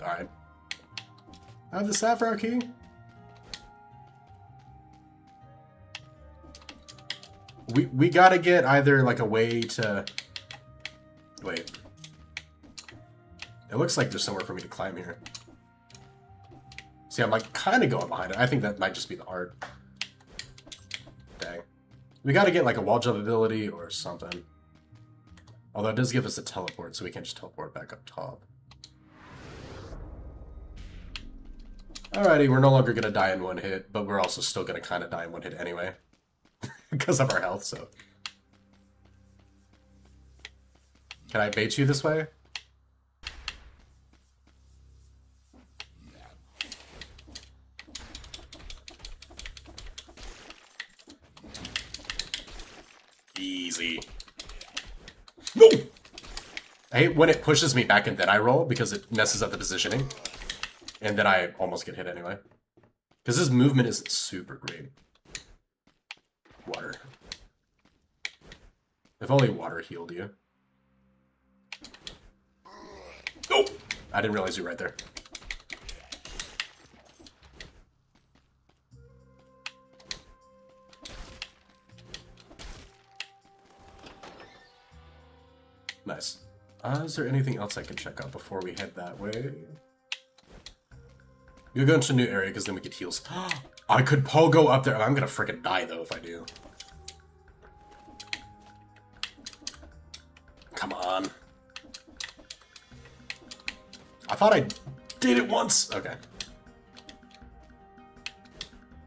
Alright. I have the Sapphire Key. We gotta get either like a way to... Wait. It looks like there's somewhere for me to climb here. See, I'm like kind of going behind it. I think that might just be the art. Dang. We gotta get like a wall jump ability or something. Although it does give us a teleport, so we can just teleport back up top. Alrighty, we're no longer gonna die in one hit, but we're also still gonna kind of die in one hit anyway. Because of our health, so. Can I bait you this way? Easy. No! I hate when it pushes me back and then I roll because it messes up the positioning. And then I almost get hit anyway. Because his movement isn't super great. Water. If only water healed you. Oh! I didn't realize you were right there. Nice. Is there anything else I can check out before we head that way? You'll go into a new area because then we get heals. I could pogo up there. I'm gonna freaking die though if I do. Come on. I thought I did it once. Okay.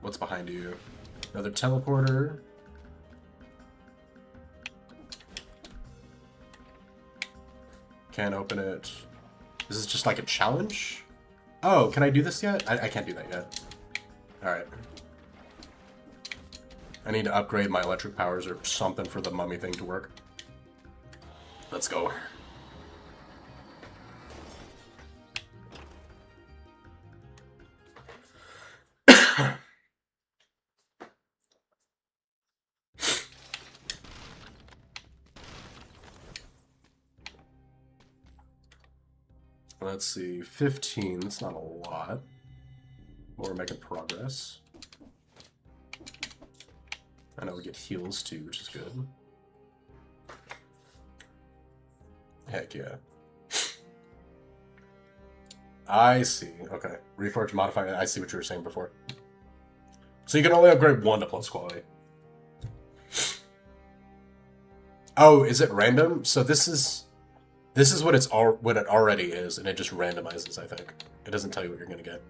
What's behind you? Another teleporter. Can't open it. This is just like a challenge? Oh, can I do this yet? I can't do that yet. Alright. I need to upgrade my electric powers or something for the mummy thing to work. Let's go. Let's see, 15, that's not a lot. We're making progress. I know we get heals too, which is good. Heck yeah. I see, okay. Reforge modifier, I see what you were saying before. So you can only upgrade one to plus quality. Oh, is it random? So this is what what it already is, and it just randomizes, I think. It doesn't tell you what you're gonna get.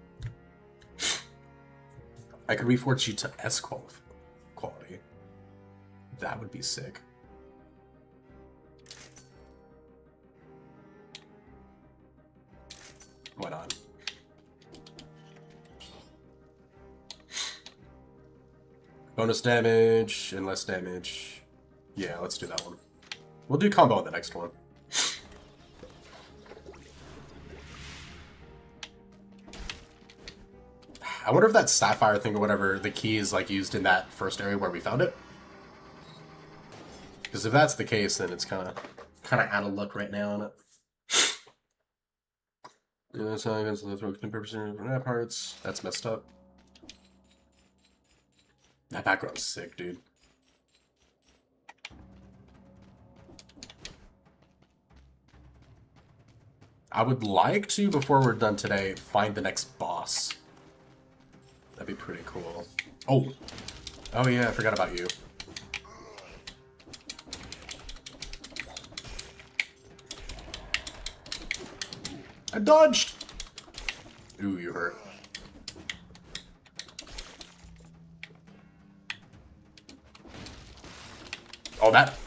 I could reforge you to S quality. That would be sick. Why not? Bonus damage and less damage. Yeah, let's do that one. We'll do combo on the next one. I wonder if that sapphire thing or whatever, the key is like used in that first area where we found it. Because if that's the case, then it's kind of out of luck right now on it. Yeah, that's how against the throat that parts. That's messed up. That background's sick, dude. I would like to, before we're done today, find the next boss. That'd be pretty cool. Oh! Oh yeah, I forgot about you. I dodged! Ooh, you hurt.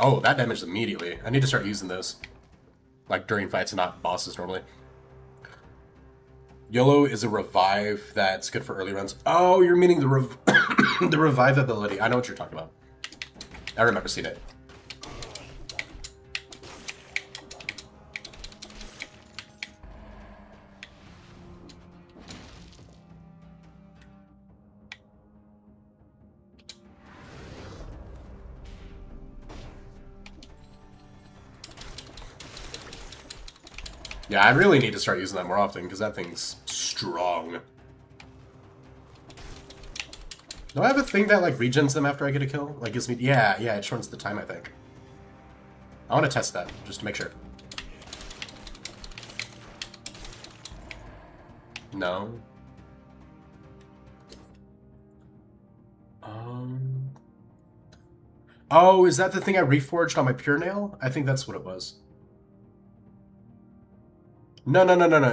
Oh, that damaged immediately. I need to start using those. Like, during fights and not bosses normally. YOLO is a revive that's good for early runs. Oh, you're meaning the the revive ability. I know what you're talking about. I remember seeing it. Yeah, I really need to start using that more often, because that thing's strong. Do I have a thing that, like, regens them after I get a kill? Like, gives me... Yeah, it shortens the time, I think. I want to test that, just to make sure. No. Oh, is that the thing I reforged on my Pure Nail? I think that's what it was. No.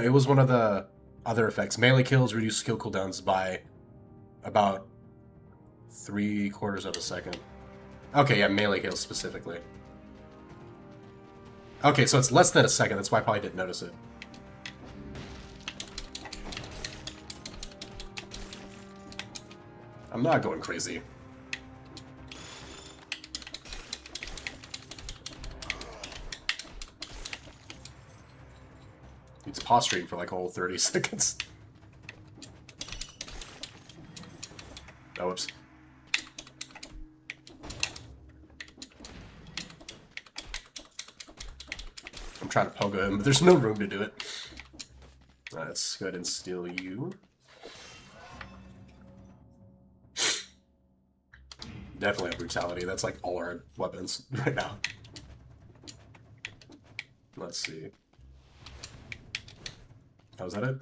It was one of the other effects. Melee kills reduce skill cooldowns by about 3/4 of a second. Okay, yeah, melee kills specifically. Okay, so it's less than a second. That's why I probably didn't notice it. I'm not going crazy. It's posturing for like a whole 30 seconds. Oh, whoops. I'm trying to pogo him, but there's no room to do it. Let's go ahead and steal you. Definitely a brutality. That's like all our weapons right now. Let's see. Oh, is that it?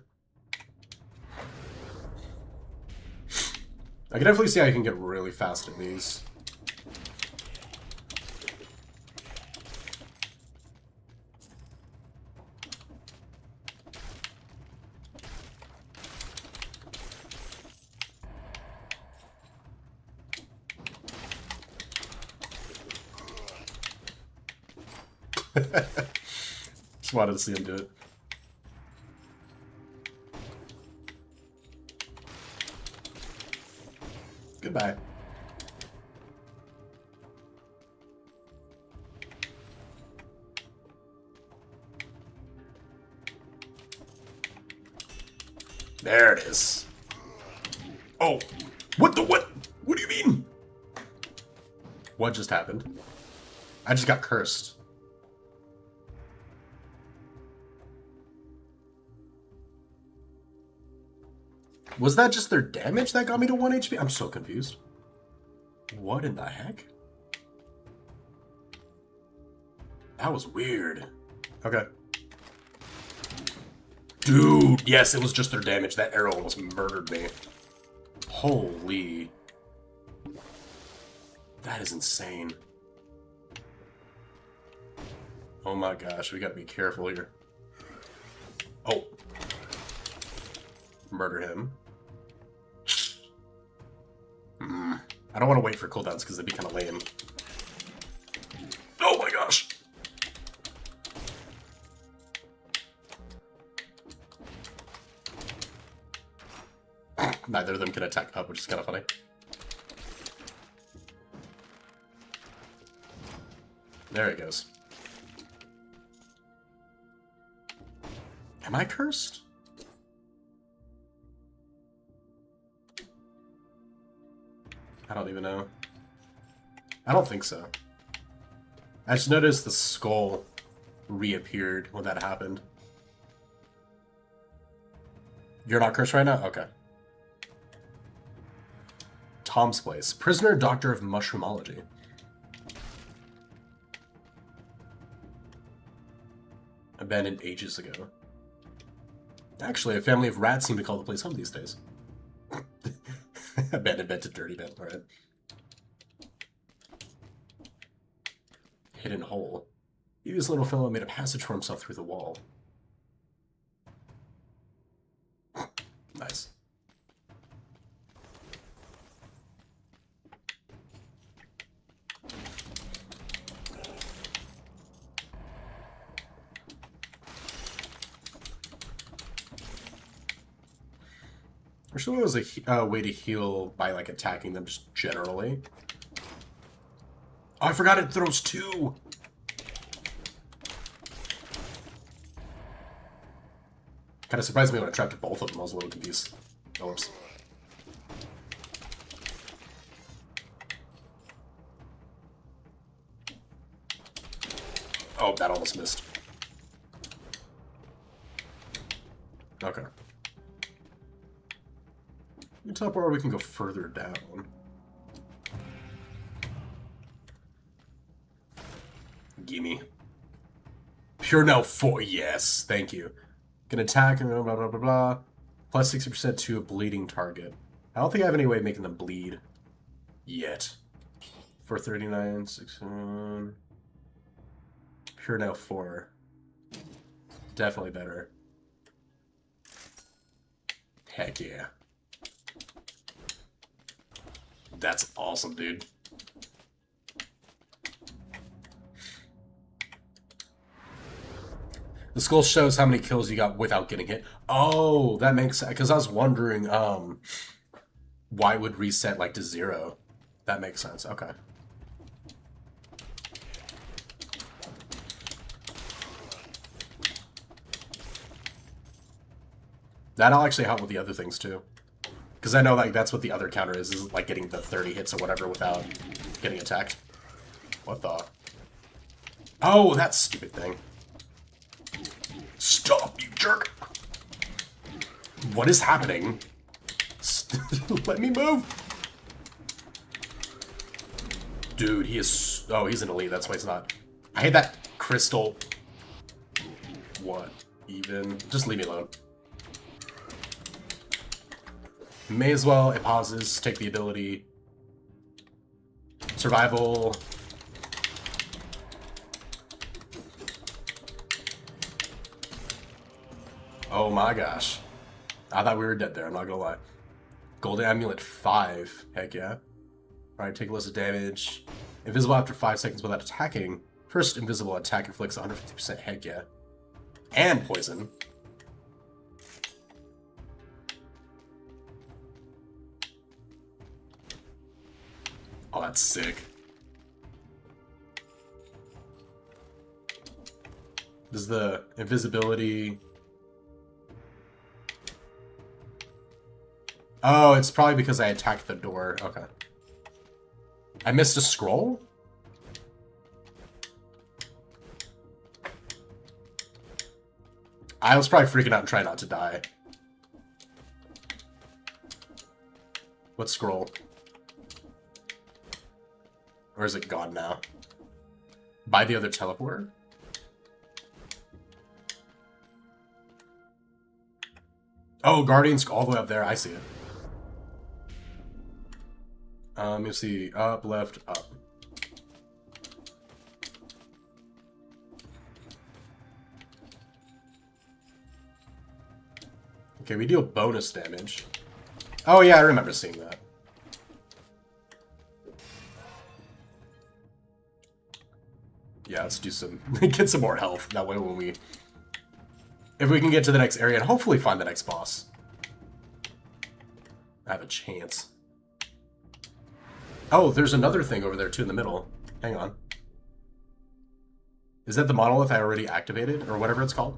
I can definitely see how you can get really fast at these. Just wanted to see him do it. Goodbye. There it is. Oh, what the what? What do you mean? What just happened? I just got cursed. Was that just their damage that got me to 1 HP? I'm so confused. What in the heck? That was weird. Okay. Dude, yes, it was just their damage. That arrow almost murdered me. Holy. That is insane. Oh my gosh, we gotta be careful here. Oh. Murder him. I don't want to wait for cooldowns because they'd be kind of lame. Oh my gosh! Neither of them can attack up, which is kind of funny. There it goes. Am I cursed? I don't even know. I don't think so. I just noticed the skull reappeared when that happened. You're not cursed right now? Okay. Tom's Place. Prisoner, Doctor of Mushroomology. Abandoned ages ago. Actually, a family of rats seem to call the place home these days. Abandoned bed to dirty bed. Alright. hidden hole. This little fellow made a passage for himself through the wall. Nice. Or sure, it was a way to heal by like attacking them just generally. Oh, I forgot it throws 2. Kind of surprised me when I trapped both of them. I was a little confused. Oh, whoops. Oh, that almost missed. Okay. You top or we can go further down. Gimme. Pure now 4. Yes, thank you. Can attack and blah blah blah blah. Plus 60% to a bleeding target. I don't think I have any way of making them bleed yet. 439, 61. Pure now 4. Definitely better. Heck yeah. That's awesome, dude. The skull shows how many kills you got without getting hit. Oh, that makes sense. Because I was wondering, why it would reset like to 0. That makes sense. Okay. That'll actually help with the other things too. Because I know like that's what the other counter is like getting the 30 hits or whatever without getting attacked. What the? Oh, that stupid thing. Stop, you jerk! What is happening? Let me move! Dude, he is... Oh, he's an elite, that's why he's not... I hate that crystal... What? Even? Just leave me alone. May as well, it pauses, take the ability. Survival... Oh my gosh. I thought we were dead there, I'm not gonna lie. Golden Amulet 5. Heck yeah. Alright, take less damage. Invisible after 5 seconds without attacking. First invisible attack inflicts 150%. Heck yeah. And poison. Oh, that's sick. Does the invisibility... Oh, it's probably because I attacked the door. Okay. I missed a scroll? I was probably freaking out and trying not to die. What scroll? Or is it gone now? Buy the other teleporter? Oh, Guardian's all the way up there. I see it. Let me see. Up, left, up. Okay, we deal bonus damage. Oh yeah, I remember seeing that. Yeah, let's do some... get some more health. That way when we... If we can get to the next area and hopefully find the next boss. I have a chance. Oh, there's another thing over there too in the middle. Hang on. Is that the monolith I already activated? Or whatever it's called?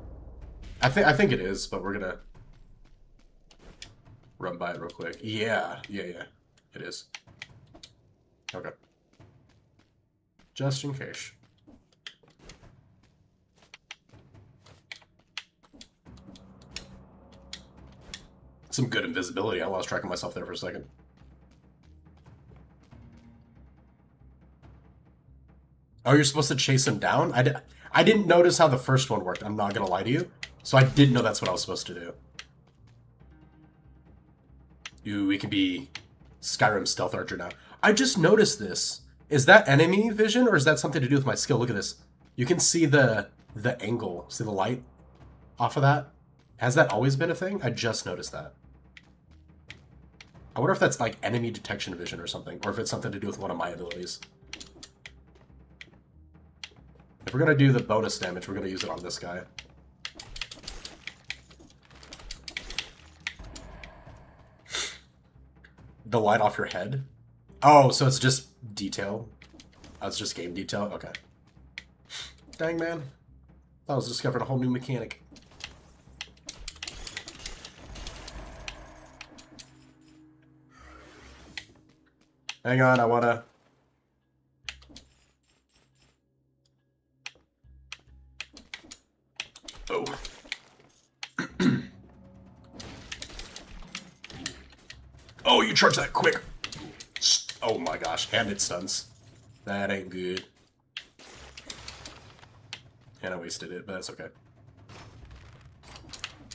I think it is, but we're gonna... run by it real quick. Yeah. It is. Okay. Just in case. Some good invisibility. I lost track of myself there for a second. Oh, you're supposed to chase him down? I didn't notice how the first one worked. I'm not gonna lie to you. So I didn't know that's what I was supposed to do. Ooh, we can be Skyrim Stealth Archer now. I just noticed this. Is that enemy vision, or is that something to do with my skill? Look at this. You can see the angle. See the light off of that? Has that always been a thing? I just noticed that. I wonder if that's like enemy detection vision or something, or if it's something to do with one of my abilities. If we're gonna do the bonus damage, we're gonna use it on this guy. The light off your head? Oh, so it's just detail? Oh, it's just game detail? Okay. Dang, man. I was discovering a whole new mechanic. Hang on, I wanna... Oh. Oh, you charge that quick. Oh my gosh, and it stuns. That ain't good. And I wasted it, but that's okay.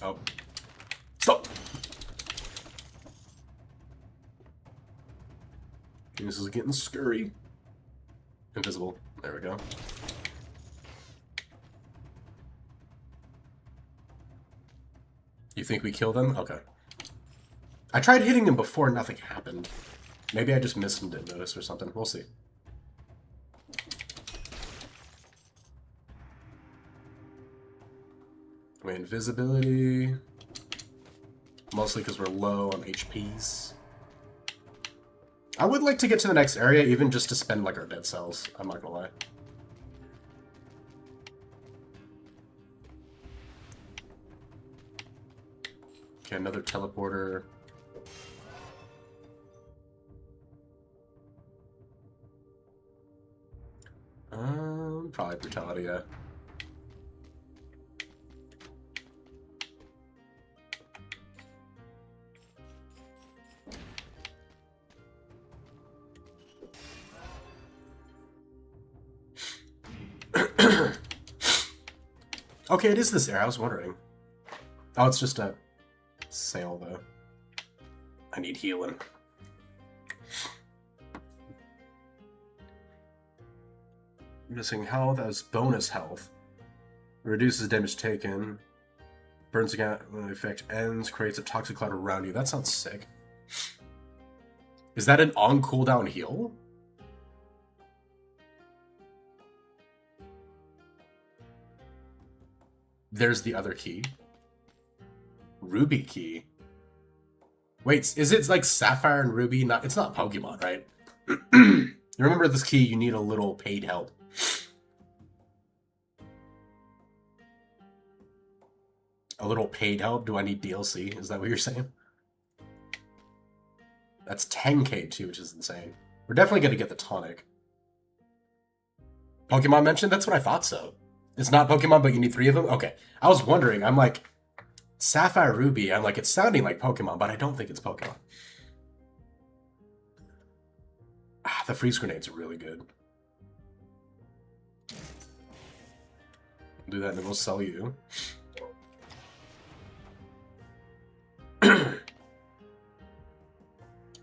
Oh. Stop! This is getting scurry. Invisible. There we go. You think we kill them? Okay. I tried hitting him before, nothing happened. Maybe I just missed and didn't notice or something. We'll see. Invisibility. Mostly because we're low on HPs. I would like to get to the next area, even just to spend like our dead cells. I'm not gonna lie. Okay, another teleporter. Probably brutality, yeah. Okay, it is this area. I was wondering. Oh, it's just a sail, though. I need healing. Missing health as bonus health. Reduces damage taken. Burns again when the effect ends. Creates a toxic cloud around you. That sounds sick. Is that an on cooldown heal? There's the other key. Ruby key. Wait, is it like Sapphire and Ruby? Not, it's not Pokemon, right? You remember this key, you need a little paid help. A little paid help? Do I need DLC? Is that what you're saying? That's 10k too, which is insane. We're definitely going to get the tonic. Pokemon mentioned? That's what I thought so. It's not Pokemon, but you need 3 of them? Okay. I was wondering. I'm like, Sapphire Ruby. I'm like, it's sounding like Pokemon, but I don't think it's Pokemon. Ah, the freeze grenade's really good. Do that and then we'll sell you.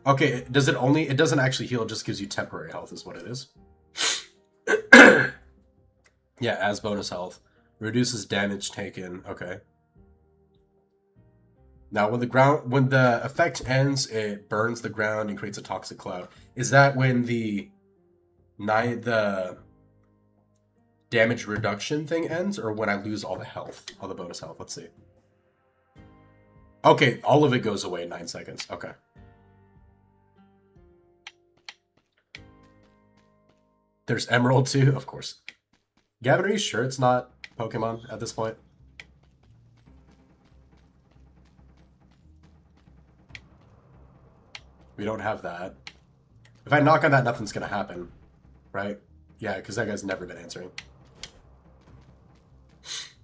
Okay, does it only... It doesn't actually heal, it just gives you temporary health is what it is. Yeah, as bonus health. Reduces damage taken. Okay. Now, when the effect ends, it burns the ground and creates a toxic cloud. Is that when the damage reduction thing ends, or when I lose all the health, all the bonus health? Let's see. Okay, all of it goes away in 9 seconds. Okay. There's Emerald too, of course. Gavin, are you sure it's not Pokemon at this point? We don't have that. If I knock on that, nothing's gonna happen. Right? Yeah, because that guy's never been answering.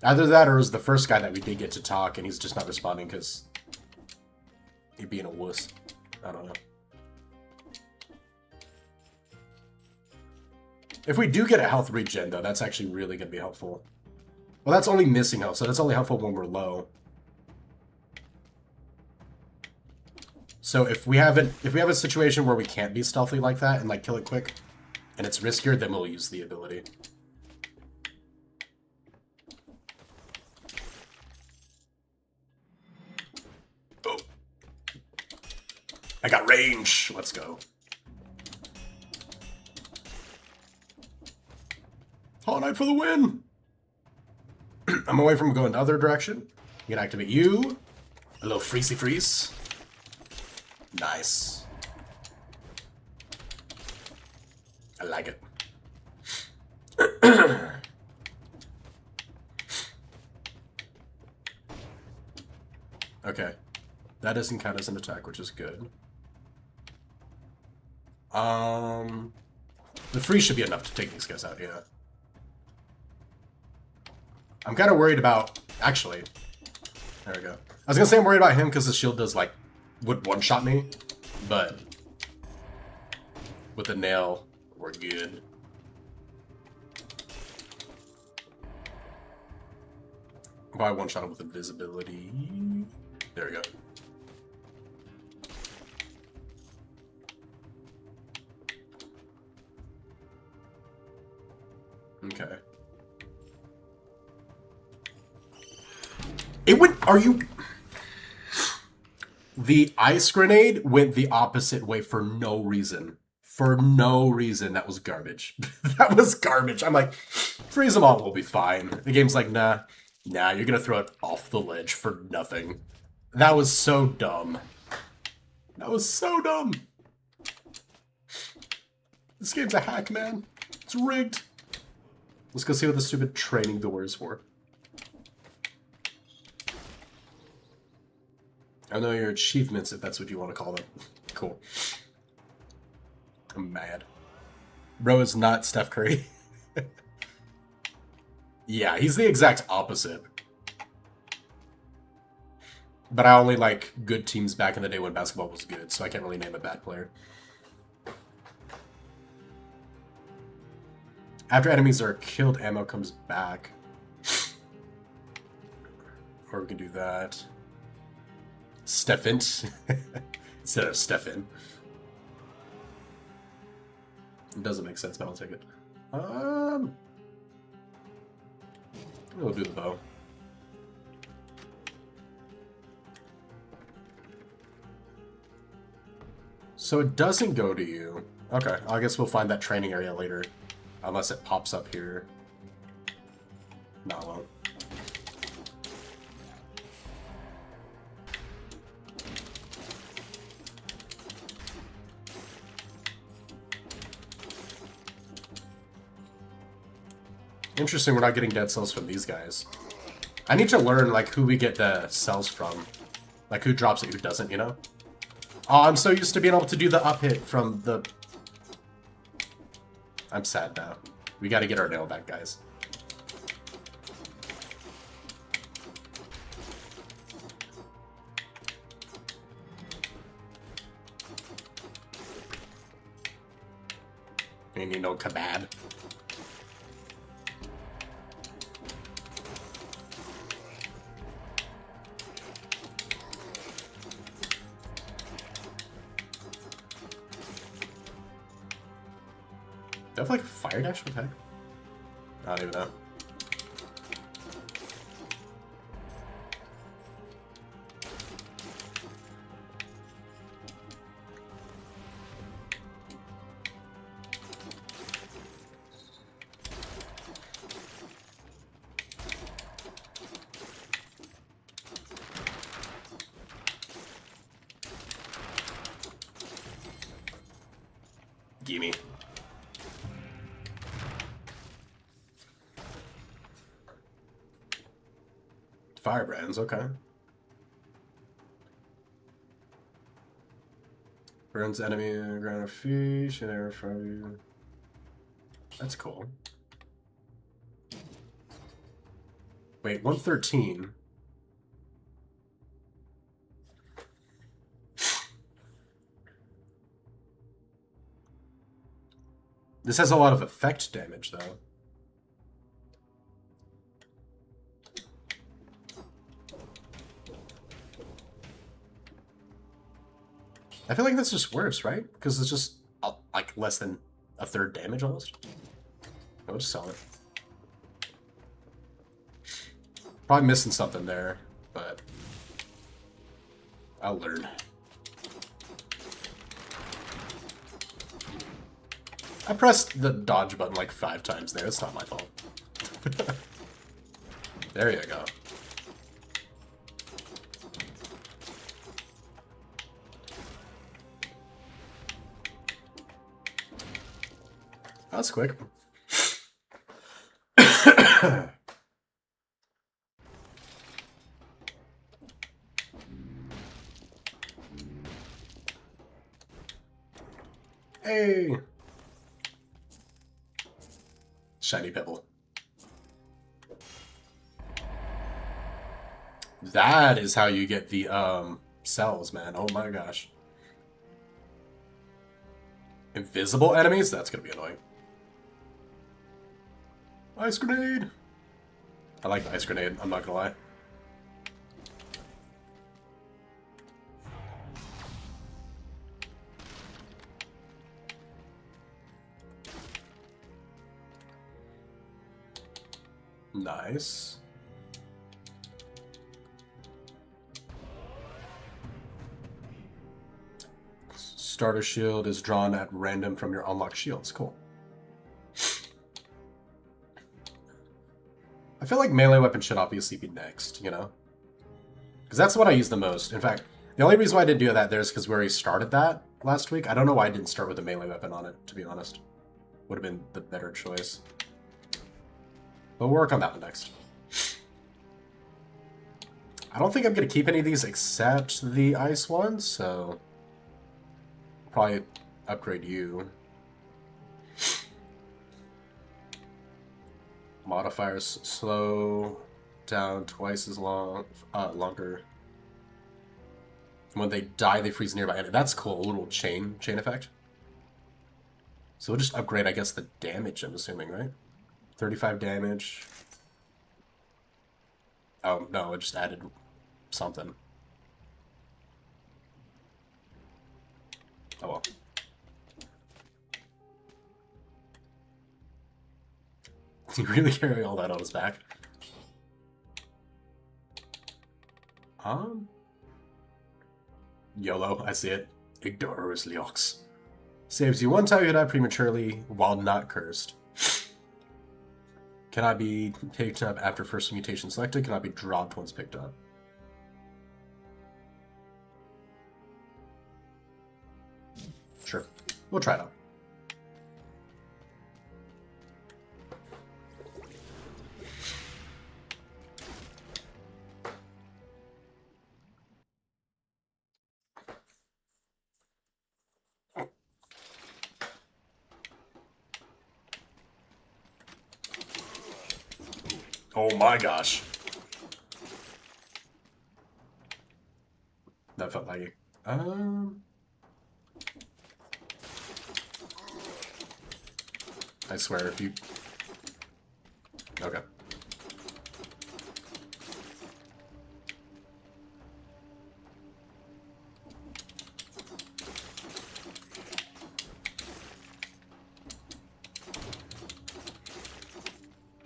Either that or it was the first guy that we did get to talk and he's just not responding because he's being a wuss. I don't know. If we do get a health regen, though, that's actually really going to be helpful. Well, that's only missing health, so that's only helpful when we're low. So if we have a situation where we can't be stealthy like that and like kill it quick, and it's riskier, then we'll use the ability. Oh. I got range. Let's go. Hollow Knight for the win! I'm away from going the other direction. You can activate you. A little freezy freeze. Nice. I like it. Okay. That doesn't count as an attack, which is good. The freeze should be enough to take these guys out, yeah. I'm kind of worried about... Actually, there we go. I was gonna say I'm worried about him because his shield does, like, would one-shot me, but with the nail, we're good. Probably one-shot him with invisibility. There we go. Okay. It would... Are you... The ice grenade went the opposite way for no reason. For no reason. That was garbage. That was garbage. I'm like, freeze them all, we'll be fine. The game's like, nah, you're gonna throw it off the ledge for nothing. That was so dumb. That was so dumb. This game's a hack, man. It's rigged. Let's go see what the stupid training door is for. I know your achievements, if that's what you want to call them. Cool. I'm mad. Bro is not Steph Curry. Yeah, he's the exact opposite. But I only like good teams back in the day when basketball was good, so I can't really name a bad player. After enemies are killed, ammo comes back. Or we can do that. Stefan. Instead of Stefan. It doesn't make sense, but I'll take it. We'll do the bow. So it doesn't go to you. Okay, I guess we'll find that training area later. Unless it pops up here. No, it won't. Interesting, we're not getting dead cells from these guys. I need to learn, like, who we get the cells from. Like, who drops it, who doesn't, you know? Oh, I'm so used to being able to do the up hit from the... I'm sad now. We gotta get our nail back, guys. We need no kebab. Do I have like a fire dash? What the heck? I don't even know. Gimme. Firebrands, okay. Burns enemy ground of fish and air from you. That's cool. Wait, 113. This has a lot of effect damage, though. I feel like that's just worse, right? Because it's just, like, less than a third damage almost. I'll just sell it. Probably missing something there, but I'll learn. I pressed the dodge button like 5 times there. It's not my fault. There you go. That's quick. Hey! Shiny Pebble. That is how you get the cells, man. Oh my gosh. Invisible enemies? That's gonna be annoying. Ice grenade! I like the ice grenade, I'm not gonna lie. Nice. Starter shield is drawn at random from your unlocked shields. Cool. I feel like melee weapon should obviously be next, you know? Because that's what I use the most. In fact, the only reason why I didn't do that there is because we already started that last week. I don't know why I didn't start with a melee weapon on it, to be honest. Would have been the better choice. But we'll work on that one next. I don't think I'm going to keep any of these except the ice ones, so probably upgrade you. Modifiers slow down twice as longer. When they die, they freeze nearby. That's cool. A little chain effect. So we'll just upgrade, I guess, the damage, I'm assuming, right? 35 damage. Oh, no, it just added something. Oh, well. Did he really carry all that on his back? YOLO, I see it. Ignorus Leox. Saves you one time you die prematurely while not cursed. Cannot be picked up after first mutation selected. Cannot be dropped once picked up. Sure. We'll try it out. Oh my gosh. That felt like it. I swear if you... Okay.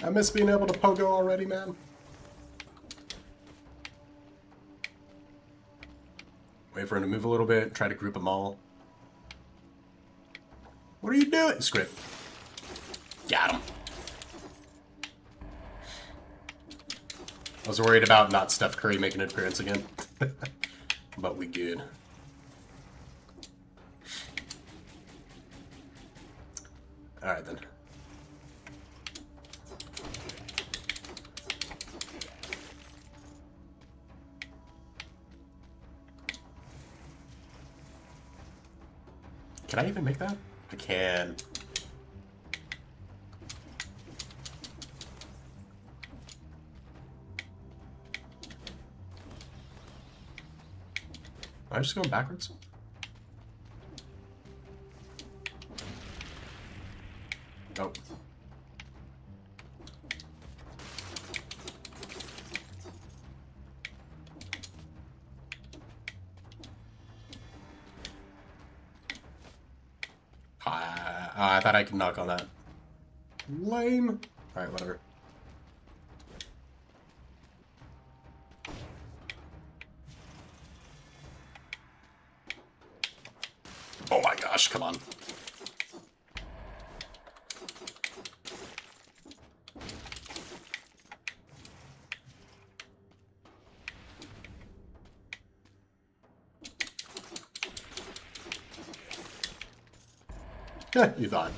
I miss being able to pogo already, man. Wait for him to move a little bit, try to group them all. What are you doing? Script. Got him. I was worried about not Steph Curry making an appearance again. But we good. Alright then. Can I even make that? I can. Am I just going backwards? Nope. I thought I could knock on that. Lame. Alright, whatever. Oh my gosh, come on. You thought.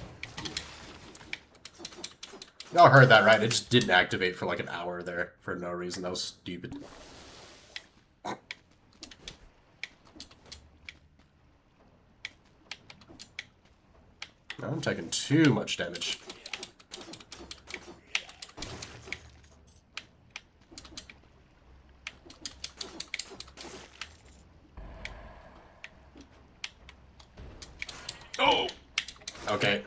Y'all heard that, right? It just didn't activate for like an hour there for no reason. That was stupid. I'm taking too much damage. Oh! Okay.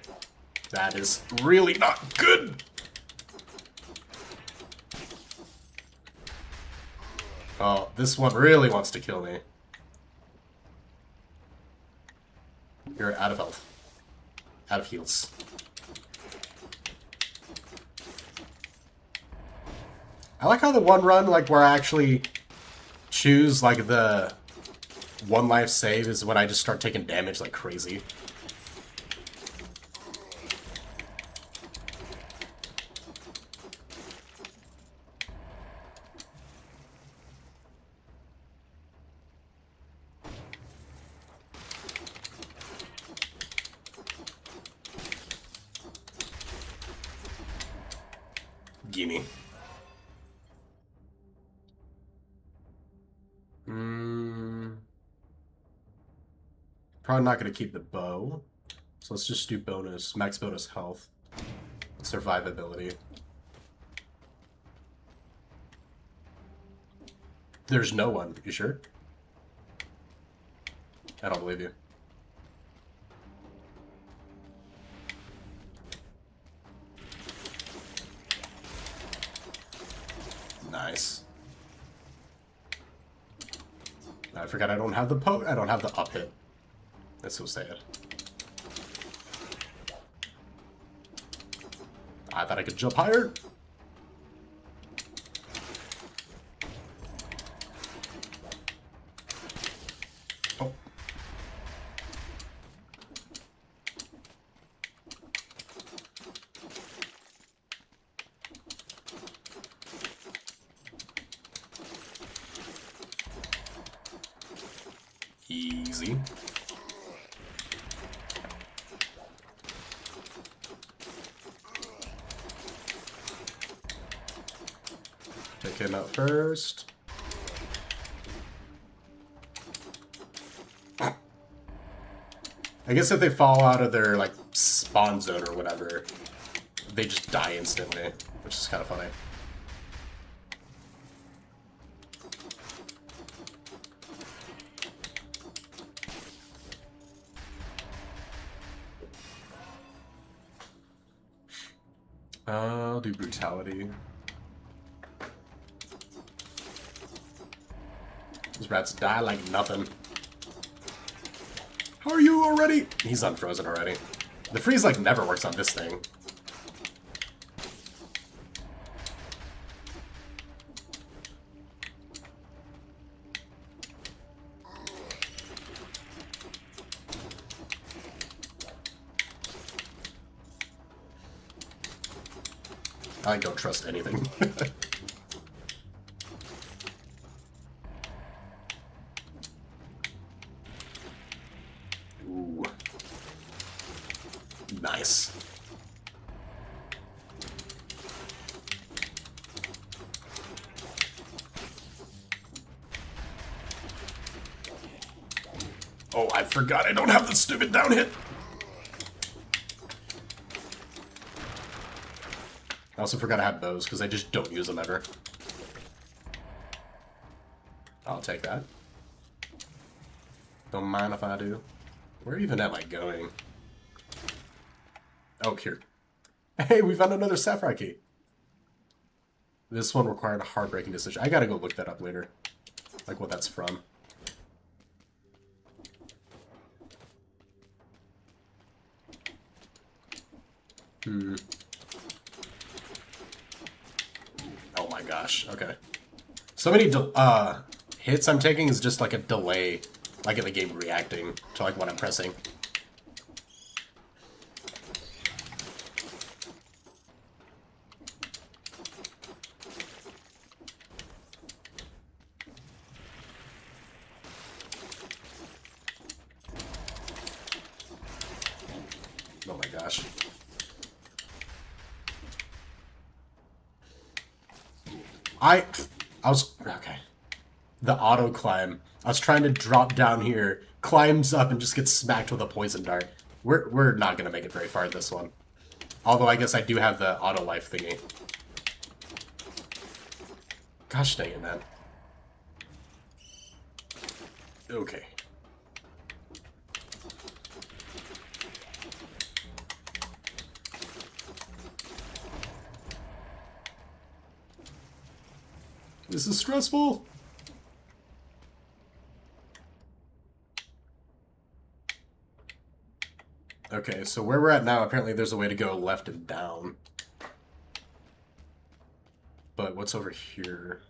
That is really not good! Oh, this one really wants to kill me. You're out of health. Out of heals. I like how the one run, like, where I actually choose, like, the one life save is when I just start taking damage like crazy. Gimme. Probably not going to keep the bow. So let's just do bonus, max bonus health. Survivability. There's no one. You sure? I don't believe you. Nice. I forgot I don't have the I don't have the up hit. That's so sad. I thought I could jump higher. Oh. Easy. Take him out first. I guess if they fall out of their, like, spawn zone or whatever, they just die instantly, which is kind of funny. I'll do brutality. These rats die like nothing. How are you already? He's unfrozen already. The freeze like never works on this thing. I don't trust anything. Ooh. Nice. Oh, I forgot I don't have the stupid down hit. I also forgot I had bows, because I just don't use them ever. I'll take that. Don't mind if I do. Where even am I going? Oh, here. Hey, we found another Sapphire Key. This one required a heartbreaking decision. I gotta go look that up later. Like what that's from. Oh my gosh, okay. So many hits I'm taking is just like a delay, like in the game reacting to like what I'm pressing. Oh my gosh. I was, okay. The auto climb. I was trying to drop down here, climbs up and just gets smacked with a poison dart. We're not gonna make it very far in this one. Although I guess I do have the auto life thingy. Gosh dang it, man. Okay. This is stressful. Okay, so where we're at now, apparently there's a way to go left and down. But what's over here?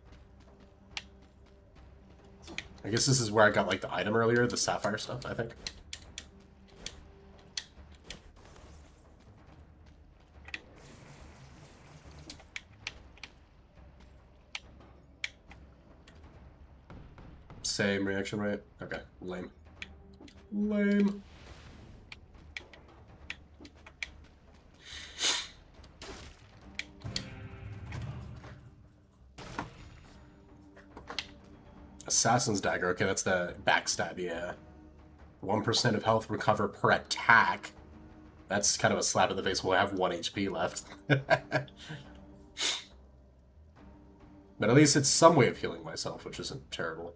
I guess this is where I got like the item earlier, the sapphire stuff, I think. Same reaction rate? Okay, lame. Lame. Assassin's Dagger. Okay, that's the backstab, yeah. 1% of health recover per attack. That's kind of a slap in the face. We'll have 1 HP left. But at least it's some way of healing myself, which isn't terrible.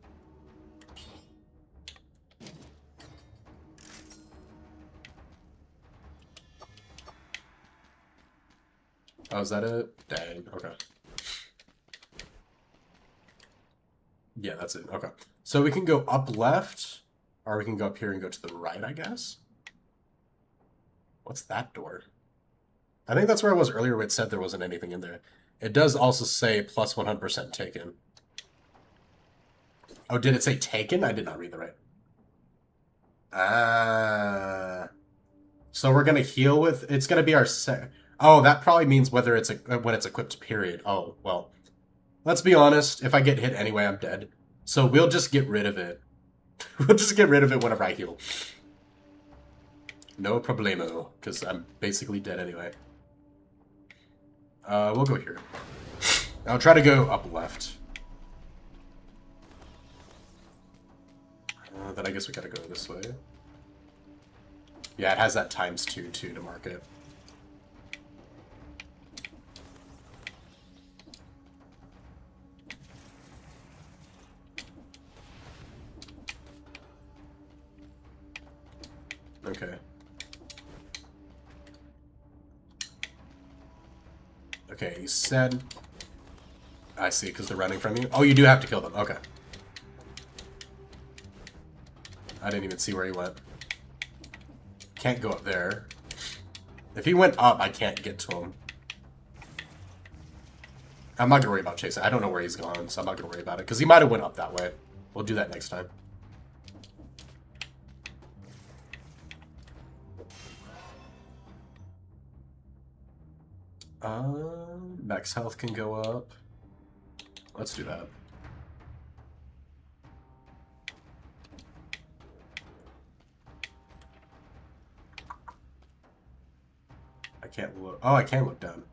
Oh, is that it? Dang, okay. Yeah, that's it. Okay. So we can go up left, or we can go up here and go to the right, I guess? What's that door? I think that's where I was earlier where it said there wasn't anything in there. It does also say plus 100% taken. Oh, did it say taken? I did not read the right. So we're going to heal with... It's going to be our... Oh, that probably means whether it's when it's equipped, period. Oh, well. Let's be honest. If I get hit anyway, I'm dead. So we'll just get rid of it. We'll just get rid of it whenever I heal. No problemo, because I'm basically dead anyway. We'll go here. I'll try to go up left. Then I guess we gotta go this way. Yeah, it has that ×2 too to mark it. Okay. Okay, you said... I see, because they're running from you. Oh, you do have to kill them. Okay. I didn't even see where he went. Can't go up there. If he went up, I can't get to him. I'm not going to worry about chasing. I don't know where he's gone, so I'm not going to worry about it. Because he might have went up that way. We'll do that next time. Max health can go up. Let's do that. I can't look. Oh, I can look down.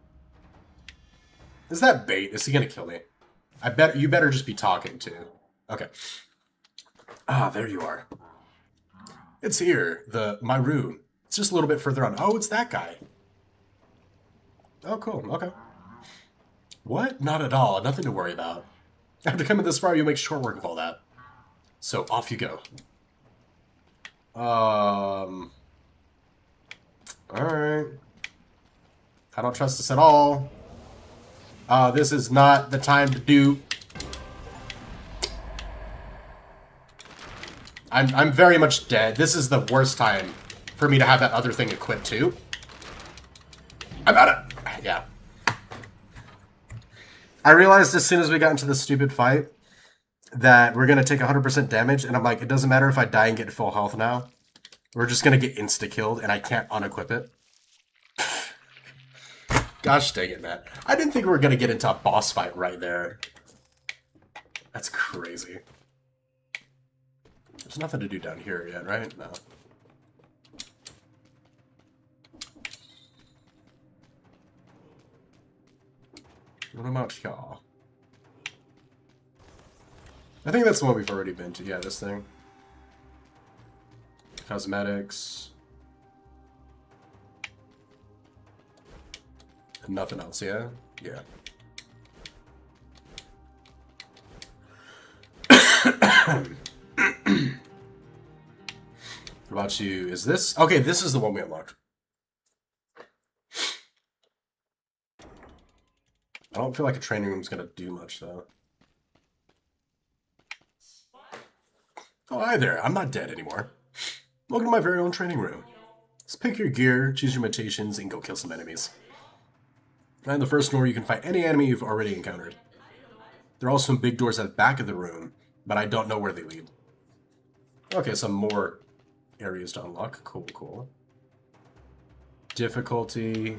Is that bait? Is he gonna kill me? I bet you better just be talking too. Okay. Ah, there you are. It's here. My rune. It's just a little bit further on. Oh, it's that guy. Oh, cool. Okay. What? Not at all. Nothing to worry about. After coming this far, you'll make short work of all that. So, off you go. Alright. I don't trust this at all. This is not the time to do... I'm very much dead. This is the worst time for me to have that other thing equipped too. I'm out of... Yeah. I realized as soon as we got into this stupid fight that we're going to take 100% damage, and I'm like, it doesn't matter if I die and get full health now. We're just going to get insta-killed, and I can't unequip it. Gosh dang it, man. I didn't think we were going to get into a boss fight right there. That's crazy. There's nothing to do down here yet, right? No. What about y'all? I think that's the one we've already been to. Yeah, this thing. Cosmetics. And nothing else, yeah? Yeah. What about you? Is this... Okay, this is the one we unlocked. I don't feel like a training room's gonna do much, though. Oh, hi there. I'm not dead anymore. Welcome to my very own training room. Let's pick your gear, choose your mutations, and go kill some enemies. And the first door, you can fight any enemy you've already encountered. There are also some big doors at the back of the room, but I don't know where they lead. Okay, some more areas to unlock. Cool, cool. Difficulty.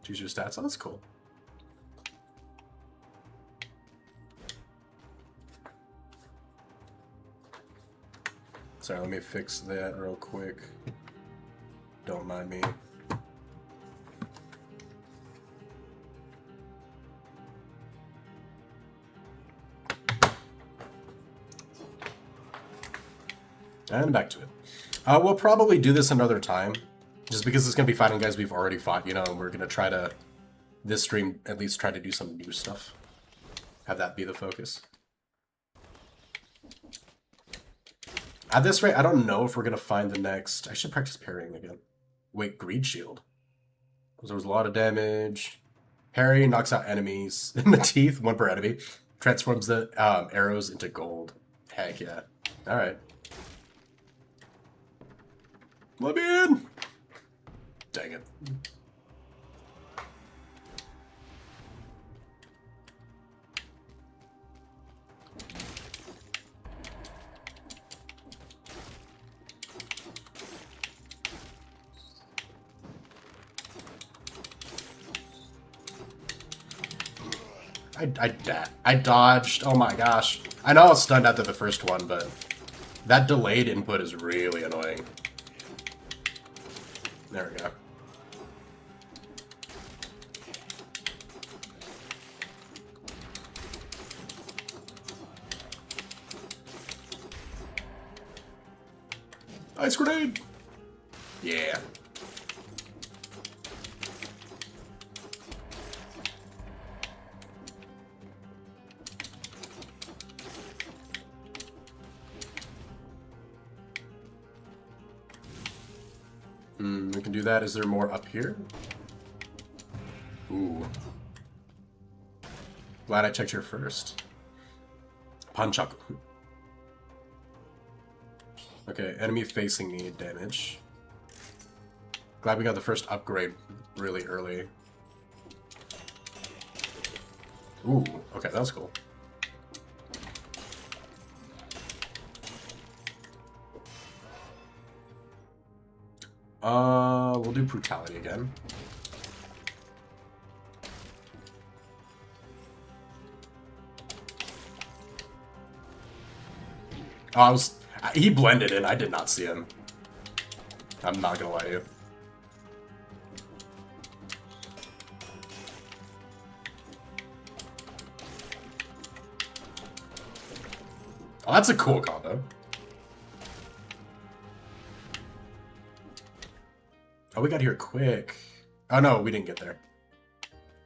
Choose your stats. Oh, that's cool. Sorry, let me fix that real quick. Don't mind me. And back to it. We'll probably do this another time, just because it's going to be fighting guys we've already fought, you know, and we're going to try to, this stream, at least try to do some new stuff. Have that be the focus. At this rate, I don't know if we're going to find the next... I should practice parrying again. Wait, Greed Shield. There was a lot of damage. Parry knocks out enemies in the teeth, one per enemy. Transforms the arrows into gold. Heck yeah. Alright. Let me in! Dang it. I dodged. Oh my gosh. I know I was stunned after the first one, but that delayed input is really annoying. There we go. Ice grenade! Yeah. We can do that. Is there more up here? Ooh. Glad I checked here first. Panchaku. Okay, enemy facing me, damage. Glad we got the first upgrade really early. Ooh, okay, that was cool. We'll do brutality again. Oh, he blended in. I did not see him. I'm not gonna lie to you. Oh, that's a cool combo. Oh, we got here quick. Oh, no, we didn't get there.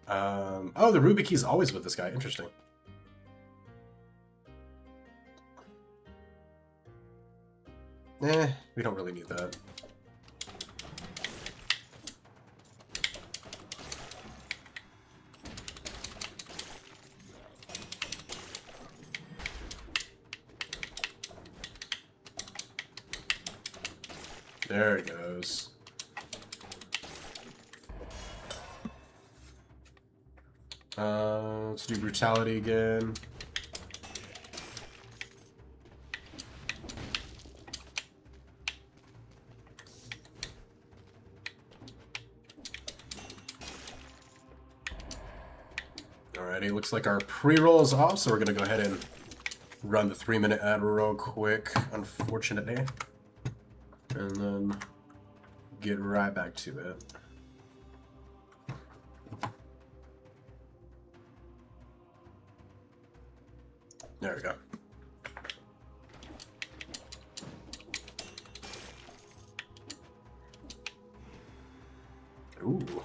Oh, the Ruby Key's always with this guy. Interesting. We don't really need that. There it goes. Let's do brutality again. Alrighty, looks like our pre-roll is off, so we're gonna go ahead and run the 3-minute ad real quick, unfortunately. And then get right back to it. There we go. Ooh,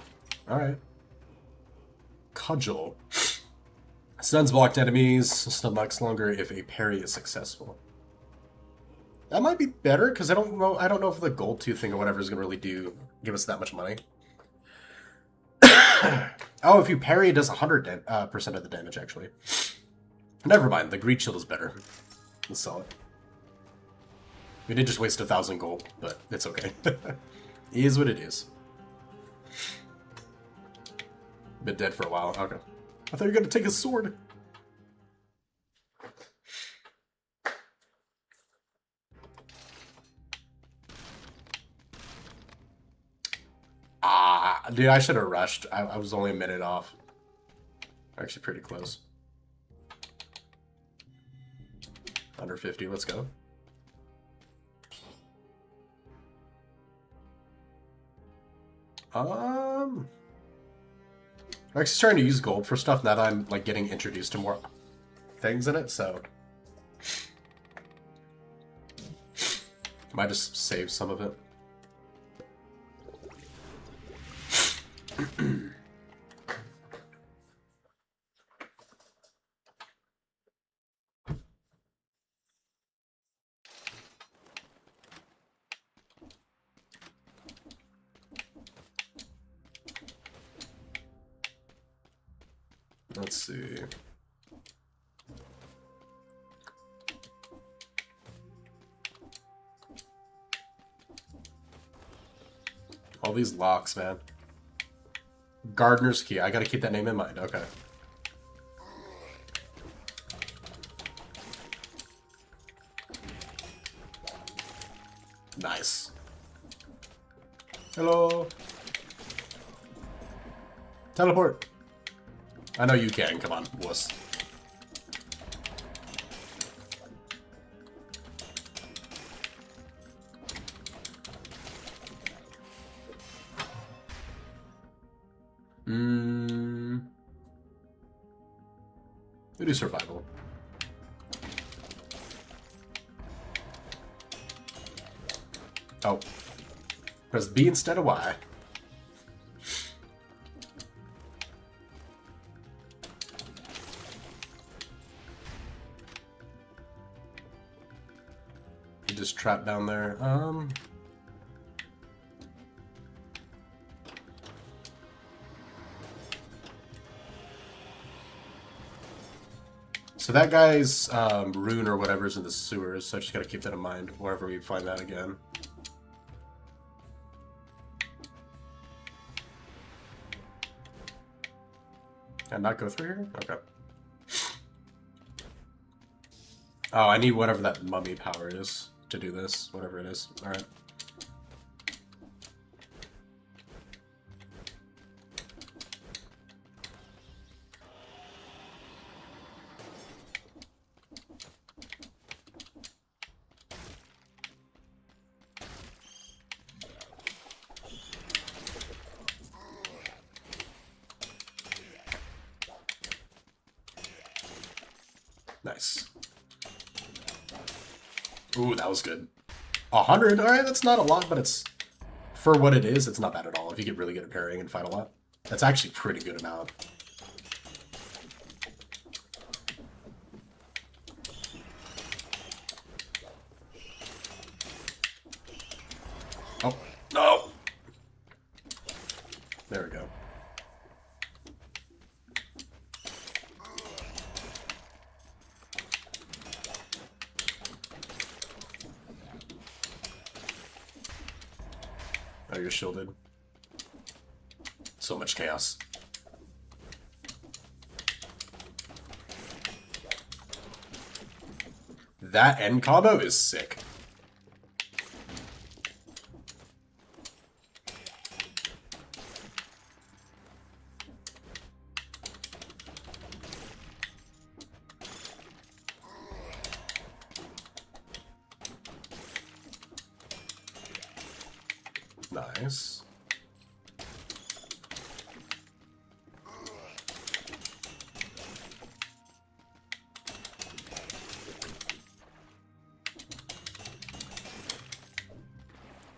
alright. Cudgel. Stuns blocked enemies, stun lasts longer if a parry is successful. That might be better, because I don't know if the gold tooth thing or whatever is gonna really give us that much money. Oh, if you parry, it does 100% of the damage, actually. Never mind, the greed shield is better. Let's sell it. We did just waste 1,000 gold, but it's okay. It is what it is. Been dead for a while. Okay. I thought you were gonna take his sword. Dude, I should have rushed. I was only a minute off. Actually, pretty close. Under 50, let's go. I'm actually starting to use gold for stuff now that I'm like getting introduced to more things in it, so might just save some of it. Let's see. All these locks, man. Gardener's Key. I gotta keep that name in mind. Okay. Nice. Hello. Teleport. I know you can. Come on, wuss. We do survival. Oh. Press B instead of Y. You just trapped down there. So that guy's rune or whatever is in the sewers, so I just gotta keep that in mind wherever we find that again. Can I not go through here? Okay. Oh, I need whatever that mummy power is to do this, whatever it is. Alright. Nice. Ooh, that was good. 100? Alright, that's not a lot, but it's... For what it is, it's not bad at all. If you get really good at parrying and fight a lot. That's actually a pretty good amount. Oh, no! There we go. Oh, you're shielded. So much chaos. That end combo is sick. Nice.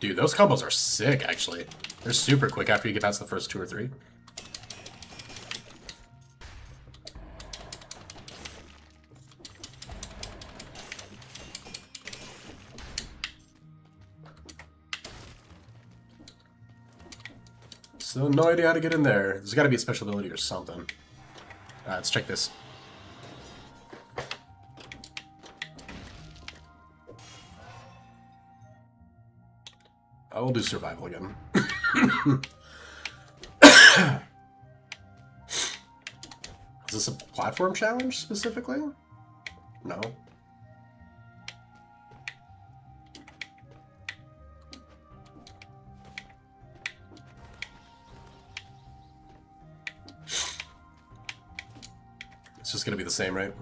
Dude, those combos are sick, actually. They're super quick after you get past the first 2 or 3. So, no idea how to get in there. There's got to be a special ability or something. Let's check this. I will do survival again. Is this a platform challenge specifically? No. It's just gonna be the same, right?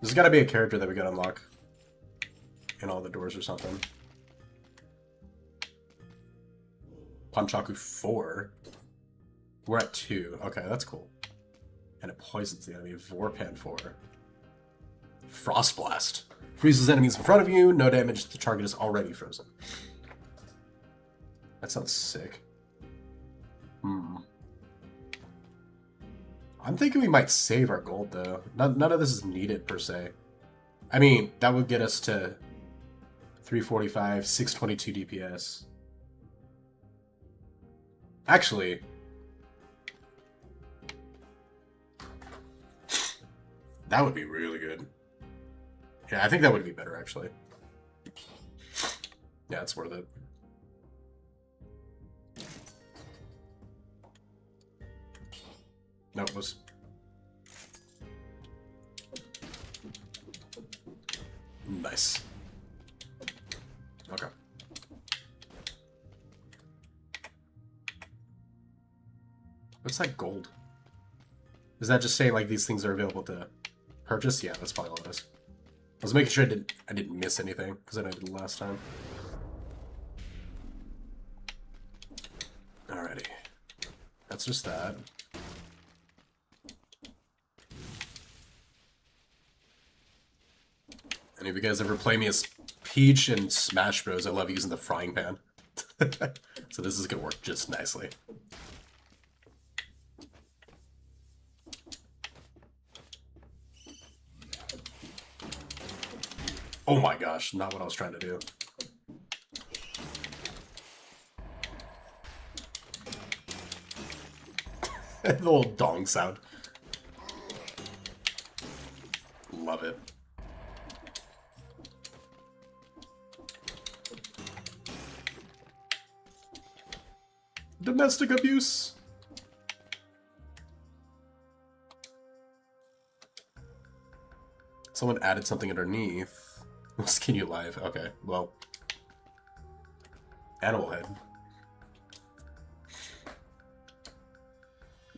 There's gotta be a character that we gotta unlock in all the doors or something. Punchaku 4. We're at 2. Okay, that's cool. And it poisons the enemy. Vorpan 4. Frost Blast. Freezes enemies in front of you. No damage. The target is already frozen. That sounds sick. I'm thinking we might save our gold, though. None of this is needed, per se. I mean, that would get us to 345, 622 DPS. Actually, that would be really good. Yeah, I think that would be better, actually. Yeah, it's worth it. No, it was... Nice. Okay. What's that gold? Is that just saying like these things are available to purchase? Yeah, that's probably all it is. I was making sure I didn't miss anything because I know I did last time. Alrighty. That's just that. Any of you guys ever play me as Peach in Smash Bros? I love using the frying pan. So this is gonna work just nicely. Oh my gosh, not what I was trying to do. The little dong sound. Love it. Domestic abuse. Someone added something underneath. We'll skin you alive. Okay, well. Animal head.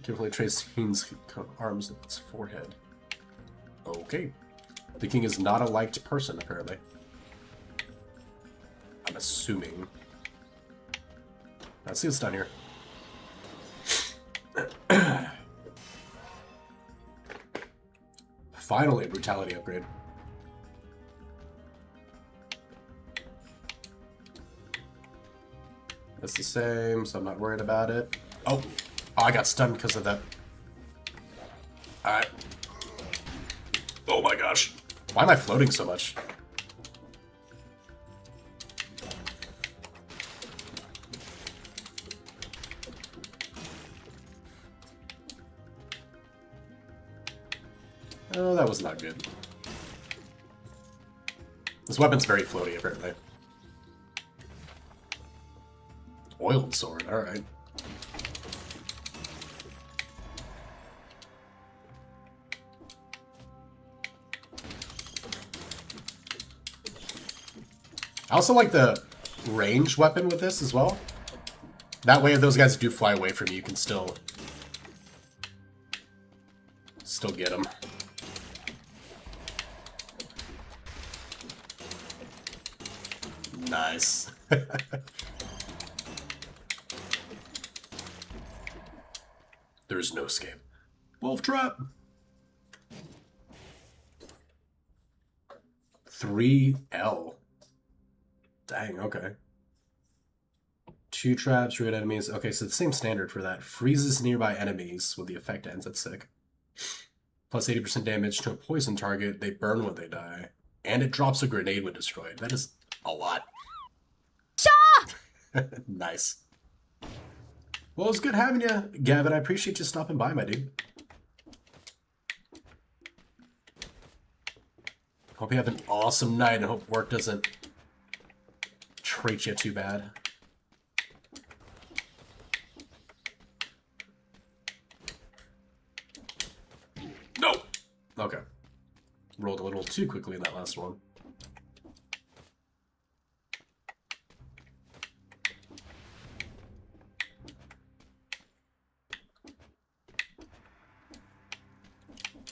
Carefully trace King's arms and its forehead. Okay. The king is not a liked person, apparently. I'm assuming. Let's see what's down here. Finally, a brutality upgrade. That's the same, so I'm not worried about it. Oh, I got stunned because of that. Alright. Oh my gosh. Why am I floating so much? Oh, that was not good. This weapon's very floaty, apparently. Oiled sword, alright. I also like the range weapon with this as well. That way, if those guys do fly away from you, you can still get them. Nice. There's no escape. Wolf trap. 3L. Dang, okay. 2 traps, root enemies. Okay, so the same standard for that. Freezes nearby enemies when the effect ends. That's sick. Plus 80% damage to a poison target. They burn when they die. And it drops a grenade when destroyed. That is a lot. Nice. Well, it's good having you, Gavin. I appreciate you stopping by, my dude. Hope you have an awesome night and hope work doesn't treat you too bad. No! Okay. Rolled a little too quickly in that last one.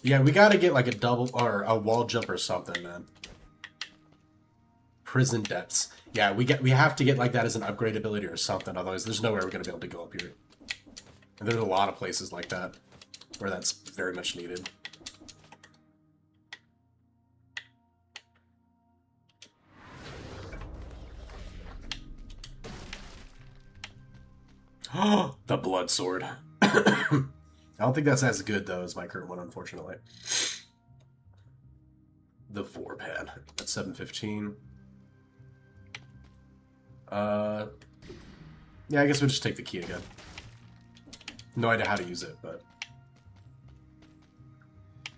Yeah, we gotta get like a double or a wall jump or something, man. Prison depths. Yeah, we have to get like that as an upgrade ability or something. Otherwise, there's nowhere we're gonna be able to go up here. And there's a lot of places like that where that's very much needed. Oh, the blood sword. I don't think that's as good, though, as my current one, unfortunately. The 4-pad. That's 715. Yeah, I guess we'll just take the key again. No idea how to use it, but...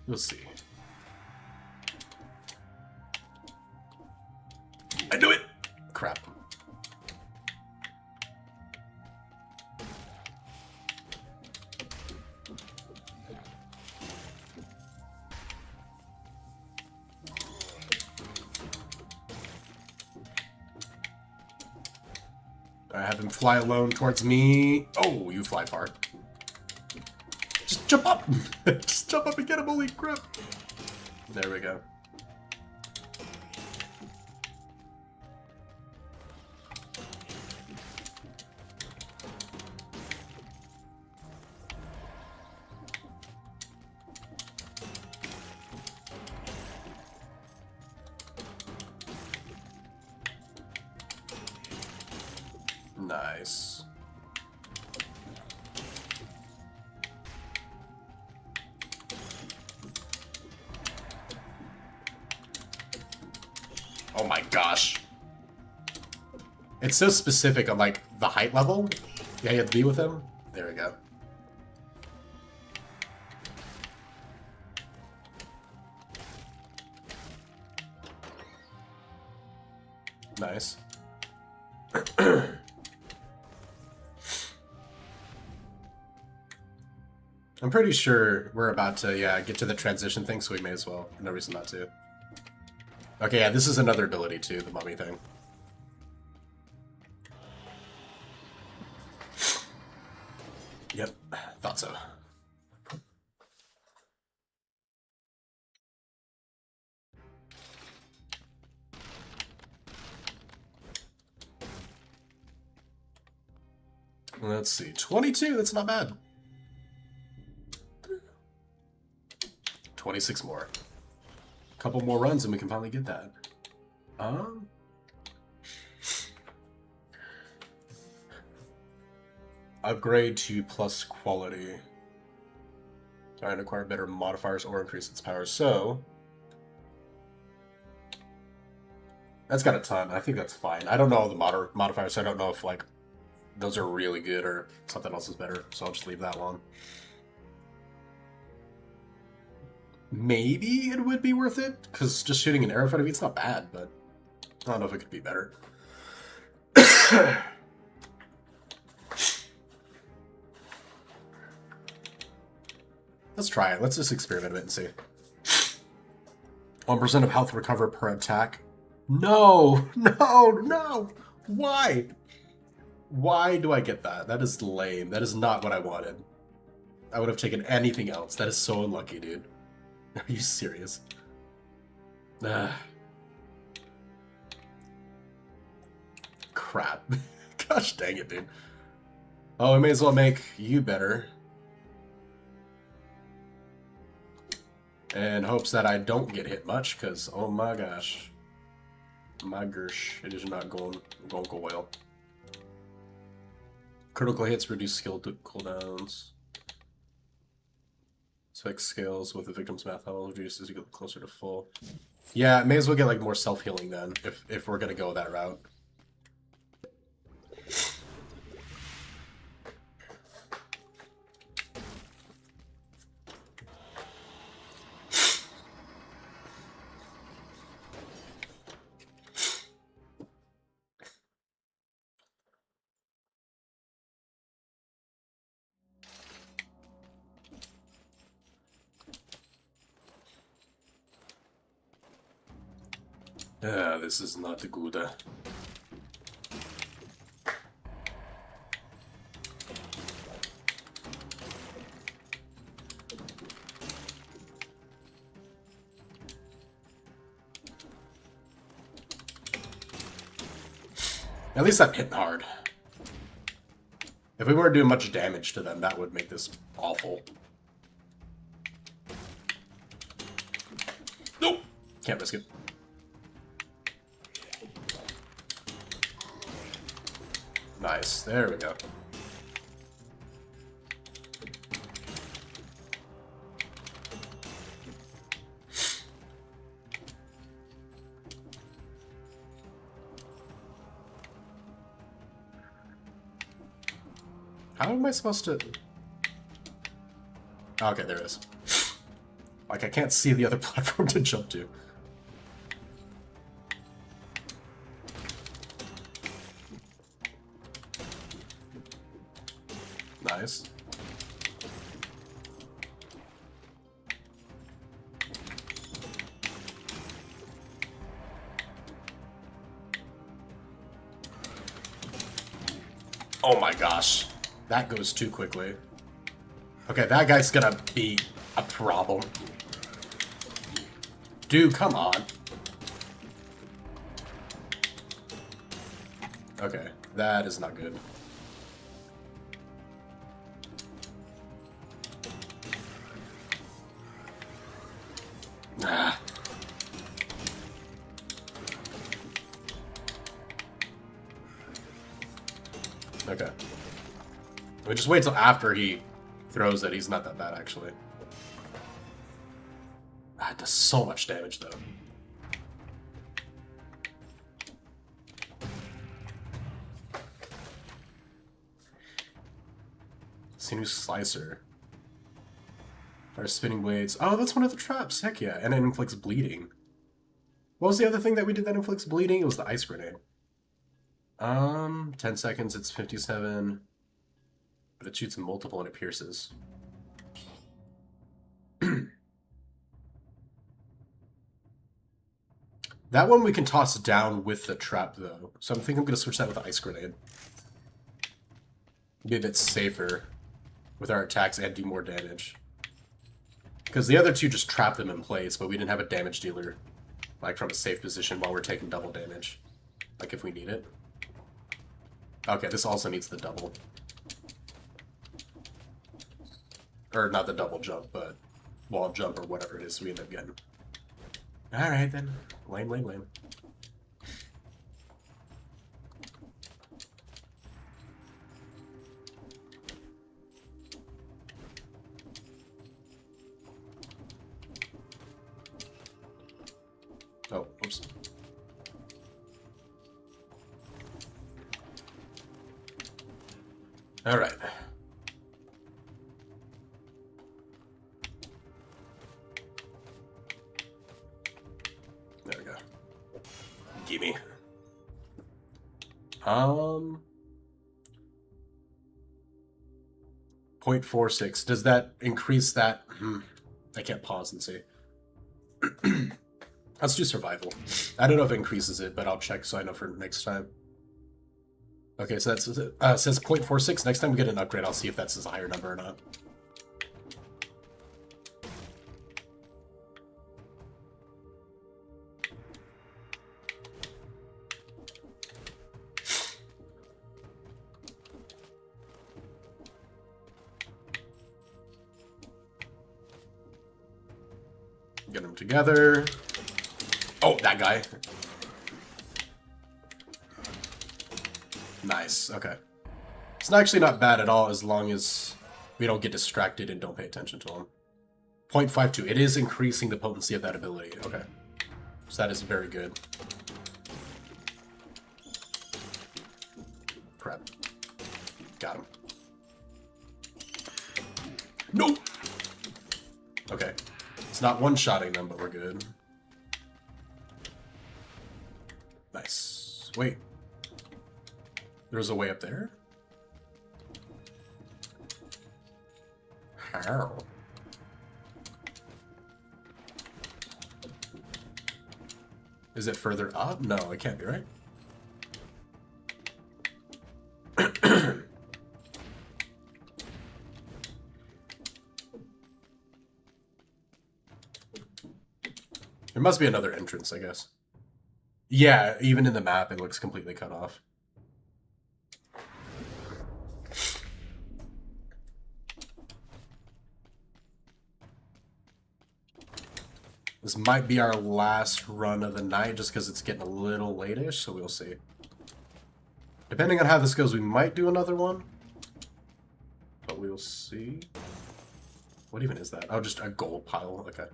we'll see. I knew it! Crap. I have him fly alone towards me. Oh, you fly far. Just jump up! Just jump up and get him, holy crap! There we go. Nice. Oh my gosh. It's so specific on like the height level. Yeah, you have to be with him. There we go. Nice. I'm pretty sure we're about to, yeah, get to the transition thing, so we may as well. No reason not to. Okay, yeah, this is another ability too, the mummy thing. Yep, thought so. Let's see, 22, that's not bad. 26 more. Couple more runs and we can finally get that. Upgrade to plus quality. Trying to acquire better modifiers or increase its power. So that's got a ton. I think that's fine. I don't know all the modifiers, so I don't know if like those are really good or something else is better. So I'll just leave that one. Maybe it would be worth it, because just shooting an arrow in front of you, it's not bad, but I don't know if it could be better. Let's try it. Let's just experiment a bit and see. 1% of health recover per attack. No! No! No! Why? Why do I get that? That is lame. That is not what I wanted. I would have taken anything else. That is so unlucky, dude. Are you serious? Crap. Gosh dang it, dude. Oh, I may as well make you better. In hopes that I don't get hit much, because, oh my gosh. My gosh, it is not going go well. Critical hits reduce skill cooldowns. Spec scales with the victim's math level reduces as you get closer to full. Yeah, may as well get like more self-healing then, if we're gonna go that route. This is not good. At least I'm hitting hard. If we weren't doing much damage to them, that would make this awful. Nope. Can't risk it. Nice. There we go. How am I supposed to... Okay, there it is. Like, I can't see the other platform to jump to. Nice. Oh my gosh. That goes too quickly. Okay, that guy's gonna be a problem. Dude, come on. Okay, that is not good. Ah. Okay. We just wait till after he throws it. He's not that bad, actually. Ah, it does so much damage, though. Sinew Slicer. Fire spinning blades. Oh, that's one of the traps. Heck yeah. And it inflicts bleeding. What was the other thing that we did that inflicts bleeding? It was the ice grenade. 10 seconds, it's 57. But it shoots multiple and it pierces. That one we can toss down with the trap, though. So I think I'm going to switch that with the ice grenade. Be a bit safer with our attacks and do more damage. Because the other two just trap them in place, but we didn't have a damage dealer, like, from a safe position while we're taking double damage. Like, if we need it. Okay, this also needs the double. Or not the double jump, but wall jump or whatever it is we end up getting. Alright then. Lame, lame, lame. Oh, oops. Alright. There we go. Gimme. 0.46. Does that increase that? I can't pause and see. Let's do survival. I don't know if it increases it, but I'll check so I know for next time. Okay, so that's says 0.46. Next time we get an upgrade, I'll see if that's a higher number or not. Get them together. Oh, that guy. Nice, okay. It's actually not bad at all as long as we don't get distracted and don't pay attention to him. 0.52. It is increasing the potency of that ability. Okay. So that is very good. Crap. Got him. No! Okay. It's not one-shotting them, but we're good. Nice. Wait. There's a way up there? How? Is it further up? No, it can't be, right? There must be another entrance, I guess. Yeah, even in the map, it looks completely cut off. This might be our last run of the night, just because it's getting a little late-ish, so we'll see. Depending on how this goes, we might do another one. But we'll see. What even is that? Oh, just a gold pile. Okay.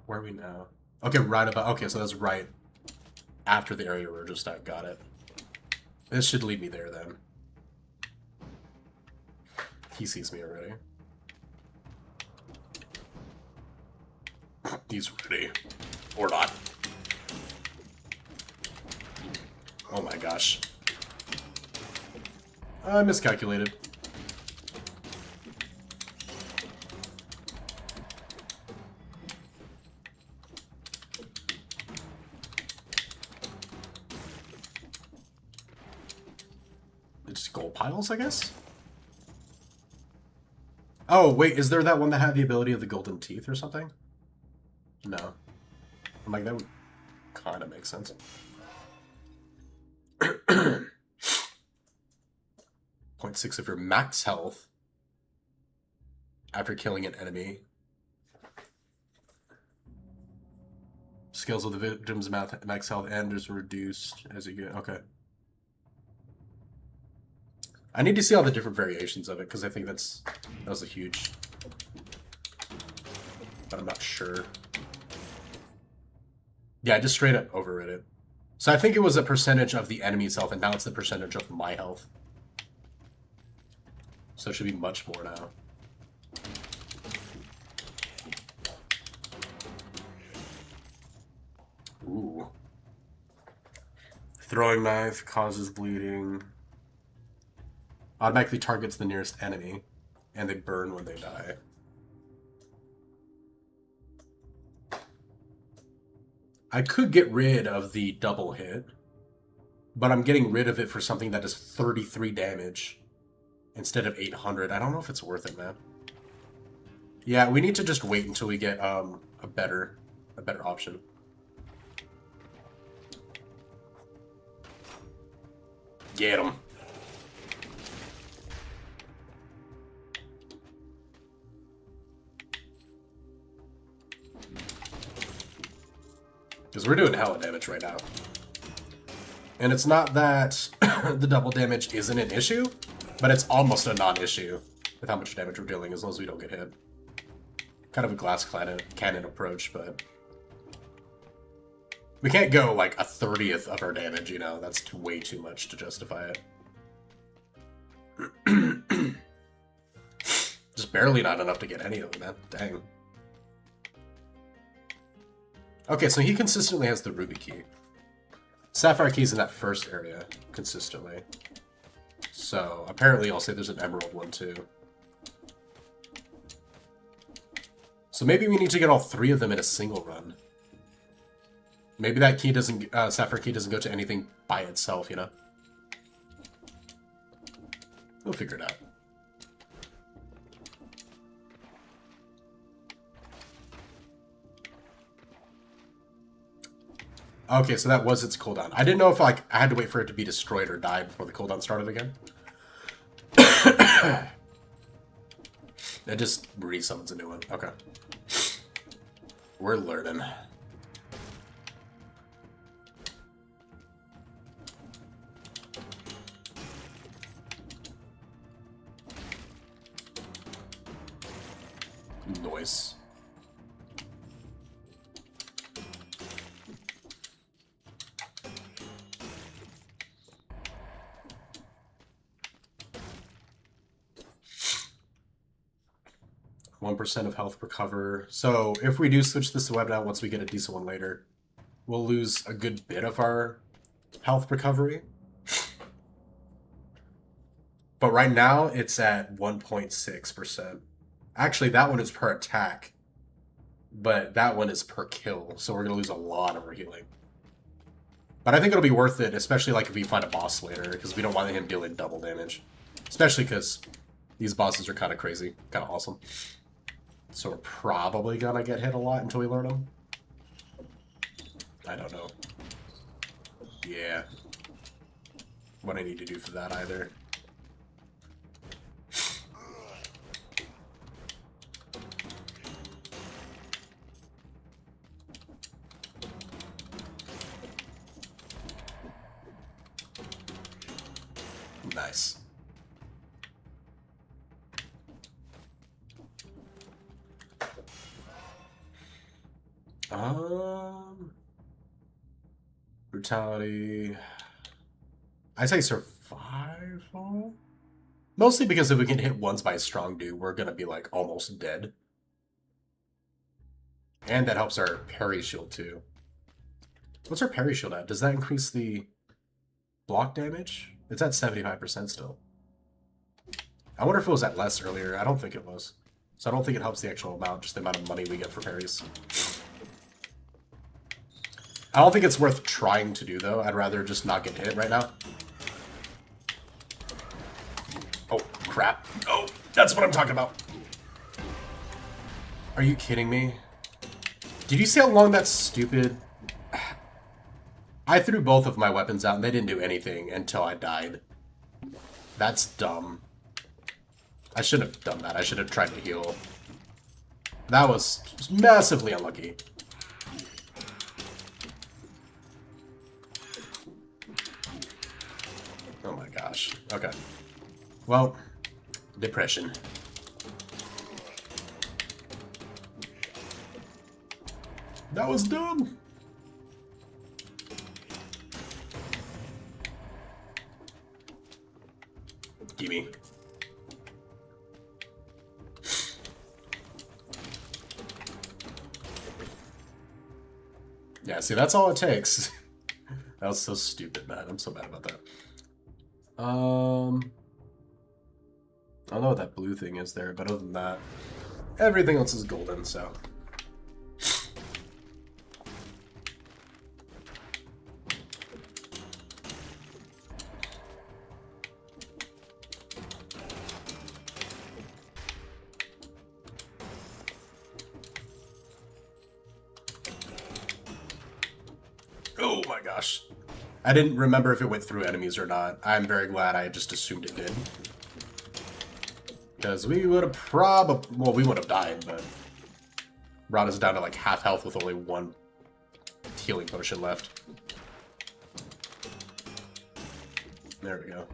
Where are we now? Okay, right about... Okay, so that's right after the area we're just at. Got it. This should lead me there, then. He sees me already. He's ready. Or not. Oh my gosh. I miscalculated. It's gold piles, I guess? Oh, wait, is there that one that had the ability of the golden teeth or something? No. I'm like, that would kind of make sense. 0.6 of your max health after killing an enemy. Skills of the victim's max health and is reduced as you get. Okay. I need to see all the different variations of it because I think that was a huge. But I'm not sure. Yeah, I just straight up overrid it. So I think it was a percentage of the enemy's health, and now it's the percentage of my health. So it should be much more now. Ooh. Throwing knife causes bleeding. Automatically targets the nearest enemy, and they burn when they die. I could get rid of the double hit, but I'm getting rid of it for something that is 33 damage instead of 800. I don't know if it's worth it, man. Yeah, we need to just wait until we get a better option. Get him. Because we're doing hella damage right now. And it's not that the double damage isn't an issue, but it's almost a non-issue with how much damage we're dealing as long as we don't get hit. Kind of a glass cannon approach, but... we can't go like a 30th of our damage, you know? That's way too much to justify it. Just barely not enough to get any of them, man. Dang. Okay, so he consistently has the ruby key. Sapphire key's in that first area, consistently. So apparently I'll say there's an emerald one too. So maybe we need to get all 3 of them in a single run. Maybe that key doesn't, sapphire key doesn't go to anything by itself, you know? We'll figure it out. Okay, so that was its cooldown. I didn't know if like I had to wait for it to be destroyed or die before the cooldown started again. It just resummons a new one. Okay. We're learning. Noise. %1 of health recover. So if we do switch this weapon out once we get a decent one later, we'll lose a good bit of our health recovery. But right now it's at 1.6%. Actually, that one is per attack, but that one is per kill, so we're gonna lose a lot of our healing. But I think it'll be worth it, especially like if we find a boss later, because we don't want him dealing double damage. Especially because these bosses are kind of crazy, kind of awesome. So we're probably gonna get hit a lot until we learn them. I don't know. Yeah. What I need to do for that either. Nice. Brutality. I say survival? Mostly because if we get hit once by a strong dude, we're gonna be like almost dead. And that helps our parry shield too. What's our parry shield at? Does that increase the block damage? It's at 75% still. I wonder if it was at less earlier. I don't think it was. So I don't think it helps the actual amount, just the amount of money we get for parries. I don't think it's worth trying to do, though. I'd rather just not get hit right now. Oh, crap. Oh, that's what I'm talking about. Are you kidding me? Did you see how long that stupid... I threw both of my weapons out and they didn't do anything until I died. That's dumb. I shouldn't have done that. I should have tried to heal. That was massively unlucky. Oh my gosh. Okay. Well, depression. That was dumb. Gimme. Yeah, see, that's all it takes. That was so stupid, man. I'm so mad about that. I don't know what that blue thing is there, but other than that, everything else is golden, so. Oh my gosh. I didn't remember if it went through enemies or not. I'm very glad I just assumed it did. Because we would have probably... Well, we would have died, but... brought us down to like half health with only one healing potion left. There we go.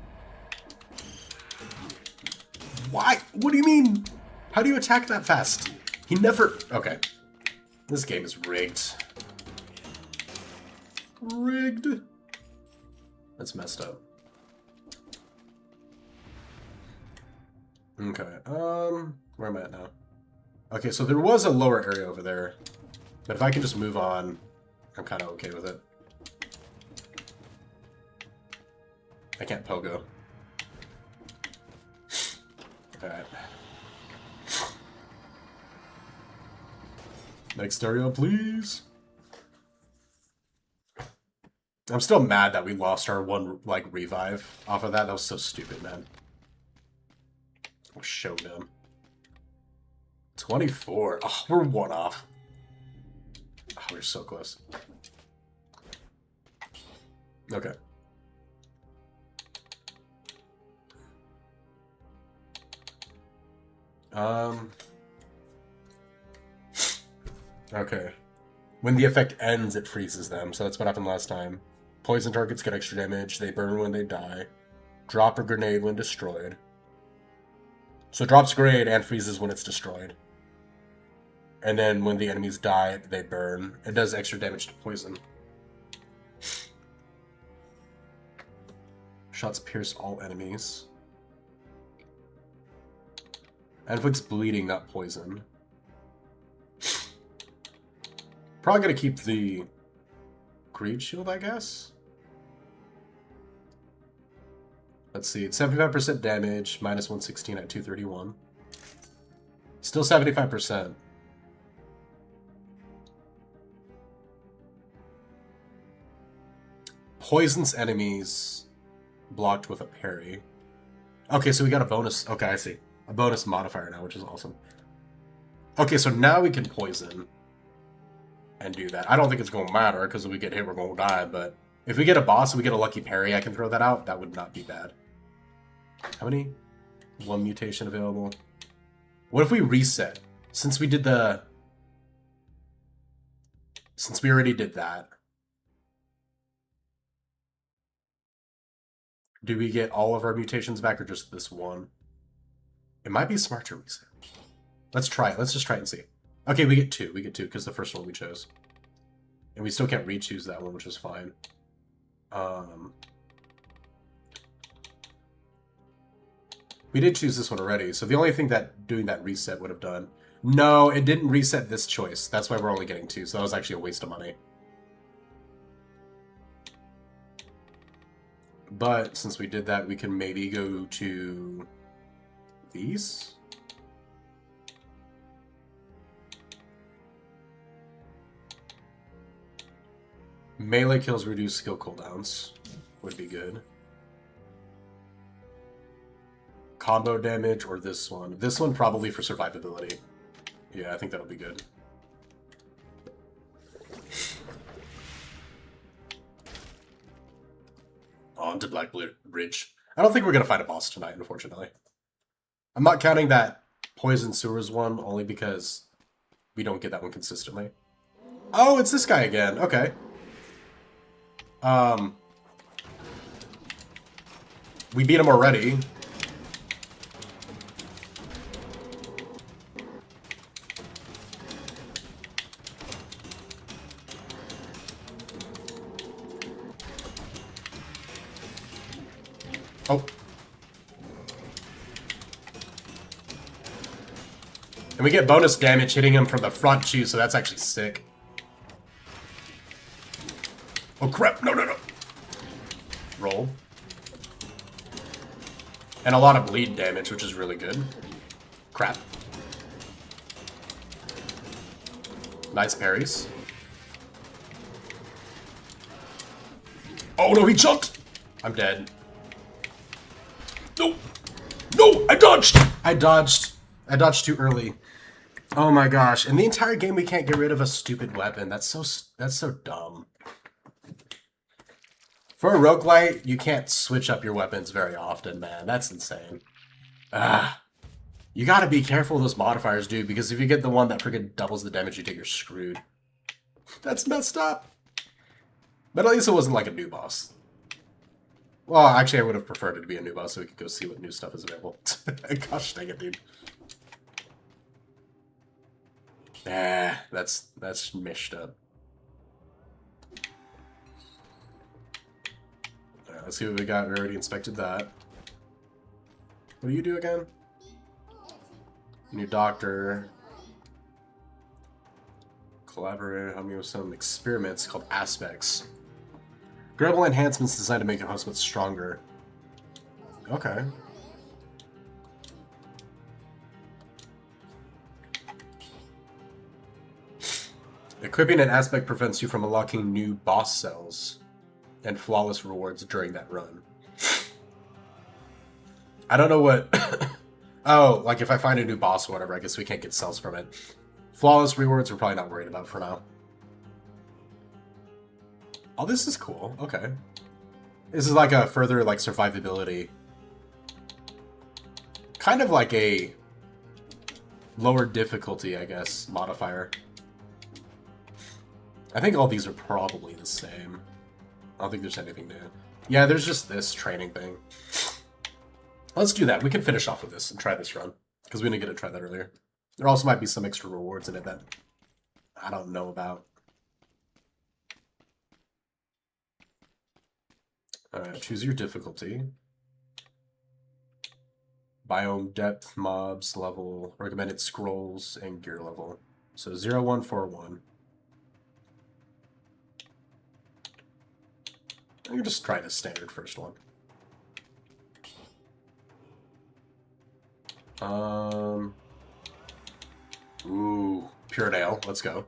Why? What do you mean? How do you attack that fast? He never... Okay. This game is rigged. Rigged. That's messed up. Okay, where am I at now? Okay, so there was a lower area over there, but if I can just move on, I'm kind of okay with it. I can't pogo. Alright. Next stereo, please. I'm still mad that we lost our one, like, revive off of that. That was so stupid, man. Shogun. 24. Oh, we're one off. Oh, we're so close. Okay. Okay. When the effect ends, it freezes them. So that's what happened last time. Poison targets get extra damage. They burn when they die. Drop a grenade when destroyed. So it drops a grenade and freezes when it's destroyed. And then when the enemies die, they burn. It does extra damage to poison. Shots pierce all enemies. Inflicts bleeding, not poison. Probably gonna keep the Greed Shield, I guess? Let's see, it's 75% damage, minus 116 at 231. Still 75%. Poisons enemies blocked with a parry. Okay, so we got a bonus. Okay, I see. A bonus modifier now, which is awesome. Okay, so now we can poison and do that. I don't think it's going to matter, because if we get hit, we're going to die, but if we get a boss and we get a lucky parry, I can throw that out. That would not be bad. How many? One mutation available. What if we reset? Since we did the... Since we already did that, do we get all of our mutations back or just this one? It might be smart to reset. Let's try it. Let's just try it and see. Okay, we get two. We get two because the first one we chose. And we still can't re-choose that one, which is fine. We did choose this one already, so the only thing that doing that reset would have done... No, it didn't reset this choice. That's why we're only getting two, so that was actually a waste of money. But since we did that, we can maybe go to these. Melee kills reduce skill cooldowns. Would be good. Combo damage or this one. This one probably for survivability. Yeah, I think that'll be good. On to Black Bridge. I don't think we're going to fight a boss tonight, unfortunately. I'm not counting that Poison Sewers one, only because we don't get that one consistently. Oh, it's this guy again. Okay. We beat him already. Oh. And we get bonus damage hitting him from the front too, so that's actually sick. Oh crap, no, no, no. Roll. And a lot of bleed damage, which is really good. Crap. Nice parries. Oh no, he jumped! I'm dead. No! No! I dodged! I dodged too early. Oh my gosh. In the entire game we can't get rid of a stupid weapon. That's so dumb. For a roguelite, you can't switch up your weapons very often, man. That's insane. You gotta be careful with those modifiers, dude, because if you get the one that freaking doubles the damage you take, you're screwed. That's messed up. But at least it wasn't like a new boss. Well, actually, I would have preferred it to be a new boss so we could go see what new stuff is available. Gosh dang it, dude. That's meshed up. Alright, let's see what we got. We already inspected that. What do you do again? New doctor. Collaborate, help me with some experiments called aspects. Grabbable enhancements designed to make your host stronger. Okay. Equipping an aspect prevents you from unlocking new boss cells and flawless rewards during that run. I don't know what... oh, like if I find a new boss or whatever, I guess we can't get cells from it. Flawless rewards we're probably not worried about for now. Oh, this is cool. Okay. This is like a further like survivability. Kind of like a lower difficulty, I guess, modifier. I think all these are probably the same. I don't think there's anything new. Yeah, there's just this training thing. Let's do that. We can finish off with this and try this run. Because we didn't get to try that earlier. There also might be some extra rewards in it that I don't know about. Alright, choose your difficulty. Biome depth, mobs, level, recommended scrolls, and gear level. So 0141. I can just try the standard first one. Ooh, Pure Nail, let's go.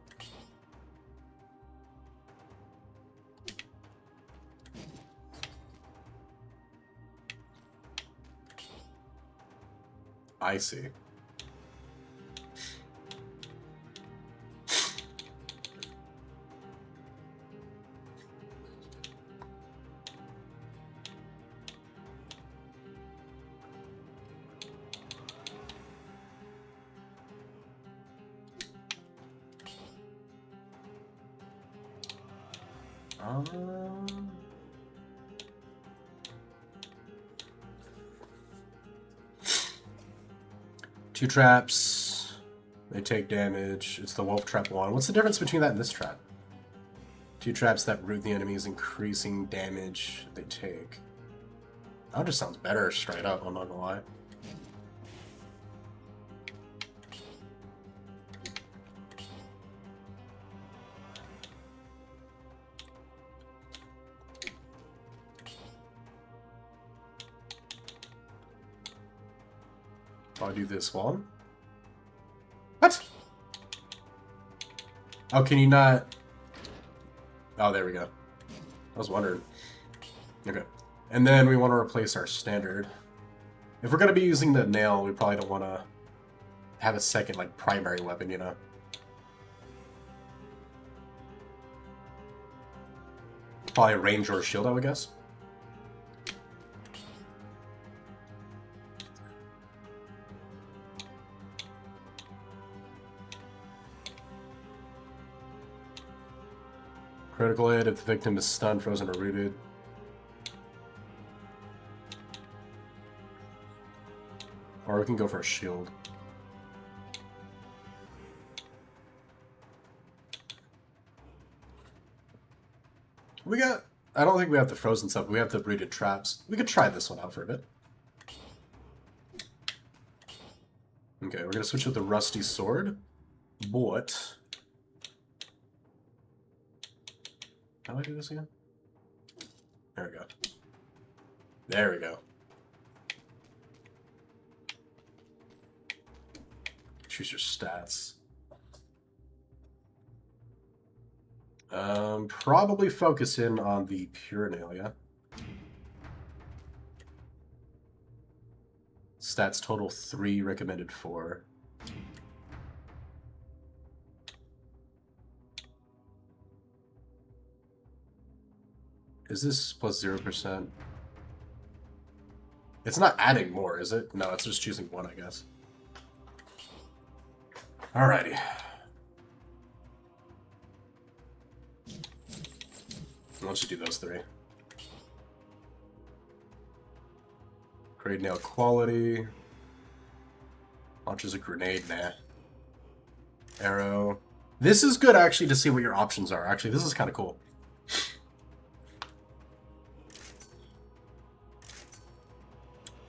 I see. Two traps. They take damage. It's the wolf trap one. What's the difference between that and this trap? Two traps that root the enemies, increasing damage they take. That just sounds better straight up, I'm not gonna lie. I'll do this one. What? Oh, can you not? Oh, there we go. I was wondering. Okay. And then we want to replace our standard. If we're going to be using the nail, we probably don't want to have a second, like, primary weapon, you know? Probably a range or a shield, I would guess. Critical hit if the victim is stunned, frozen, or rooted. Or we can go for a shield. We got... I don't think we have the frozen stuff. We have the rooted traps. We could try this one out for a bit. Okay, we're going to switch with the rusty sword. But... How do I do this again? There we go. There we go. Choose your stats. Probably focus in on the Pure Nail, yeah? Stats total 3, recommended 4. Is this plus 0%? It's not adding more, is it? No, it's just choosing one, I guess. Alrighty. Let's just do those 3. Create nail quality. Launches a grenade, nah. Arrow. This is good, actually, to see what your options are. Actually, this is kind of cool.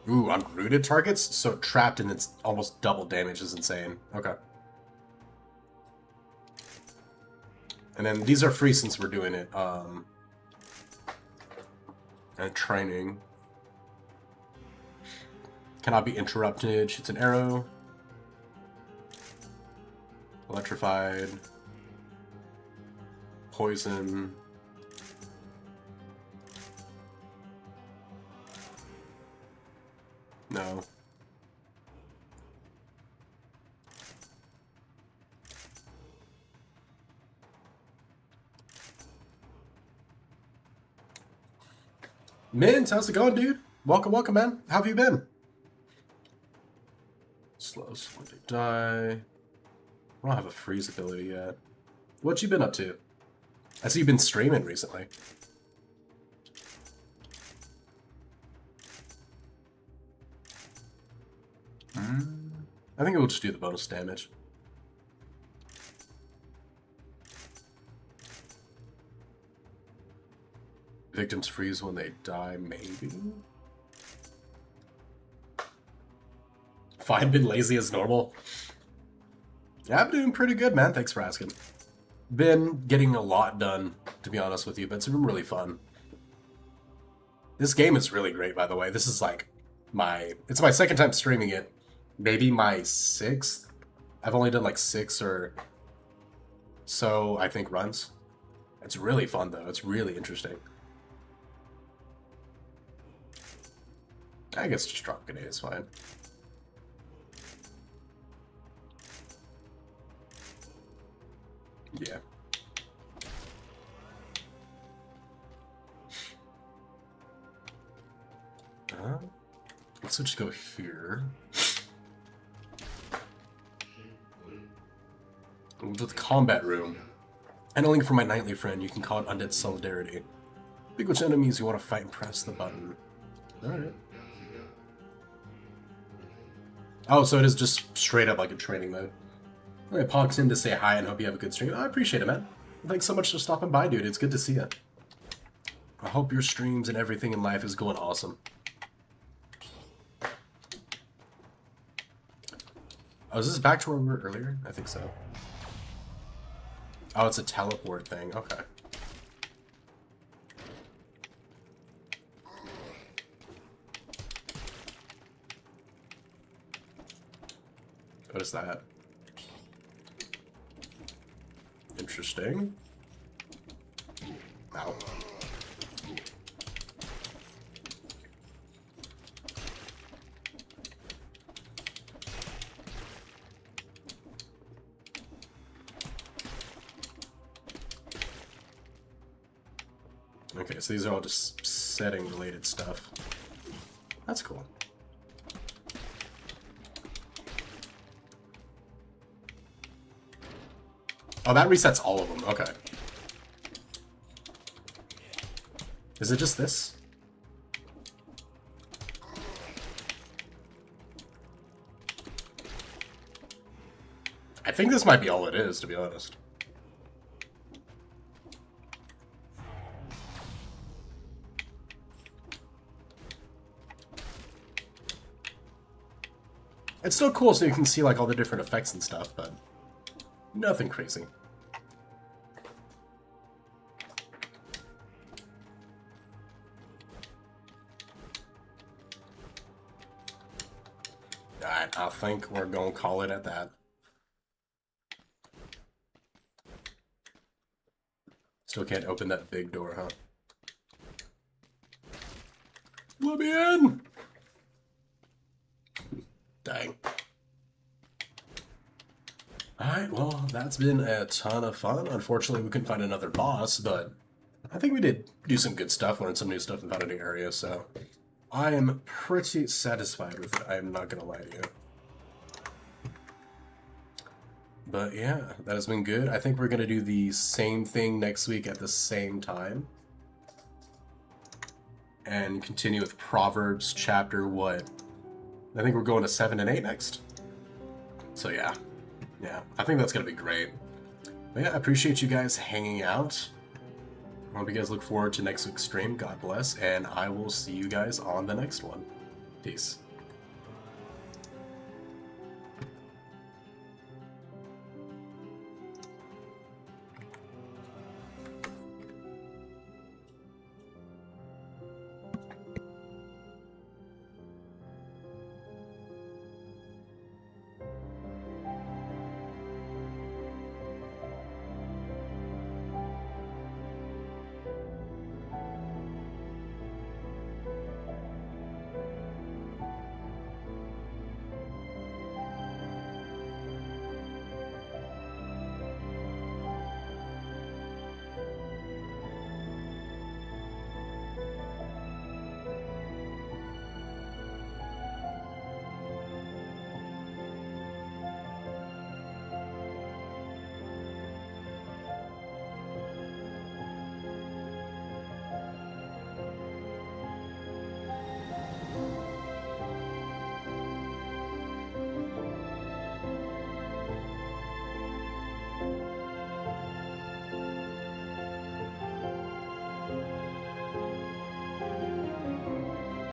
Ooh, on rooted targets? So trapped and it's almost double damage is insane. Okay. And then these are free since we're doing it. And training. Cannot be interrupted. Shoots an arrow. Electrified. Poison. No. Mint, how's it going, dude? Welcome, welcome, man. How have you been? Slow to die. I don't have a freeze ability yet. What you been up to? I see you've been streaming recently. I think it will just do the bonus damage. Victims freeze when they die, maybe? Fine, been lazy as normal. Yeah, I'm doing pretty good, man. Thanks for asking. Been getting a lot done, to be honest with you, but it's been really fun. This game is really great, by the way. This is like it's my second time streaming it. Maybe my 6th. I've only done like 6 or so, I think, runs. It's really fun, though. It's really interesting. I guess just drop grenade is fine. Yeah. Let's just go here. To the combat room. And a link for my nightly friend. You can call it Undead Solidarity. Pick which enemies you want to fight and press the button. Alright. Oh, so it is just straight up like a training mode. I popped in to say hi and hope you have a good stream. I appreciate it, man. Thanks so much for stopping by, dude. It's good to see you. I hope your streams and everything in life is going awesome. Oh, is this back to where we were earlier? I think so. Oh, it's a teleport thing. Okay. What is that? Interesting. Ow. Okay, so these are all just setting related stuff. That's cool. Oh, that resets all of them. Okay. Is it just this? I think this might be all it is, to be honest. It's still cool so you can see like all the different effects and stuff, but nothing crazy. Alright, I think we're gonna call it at that. Still can't open that big door, huh? Let me in! Dang. Alright, well, that's been a ton of fun. Unfortunately, we couldn't find another boss, but I think we did do some good stuff, learned some new stuff, and found a new area, so I am pretty satisfied with it. I am not gonna lie to you. But yeah, that has been good. I think we're gonna do the same thing next week at the same time. And continue with Proverbs chapter what? I think we're going to 7 and 8 next. So yeah. Yeah, I think that's gonna be great. But yeah, I appreciate you guys hanging out. I hope you guys look forward to next week's stream. God bless, and I will see you guys on the next one. Peace.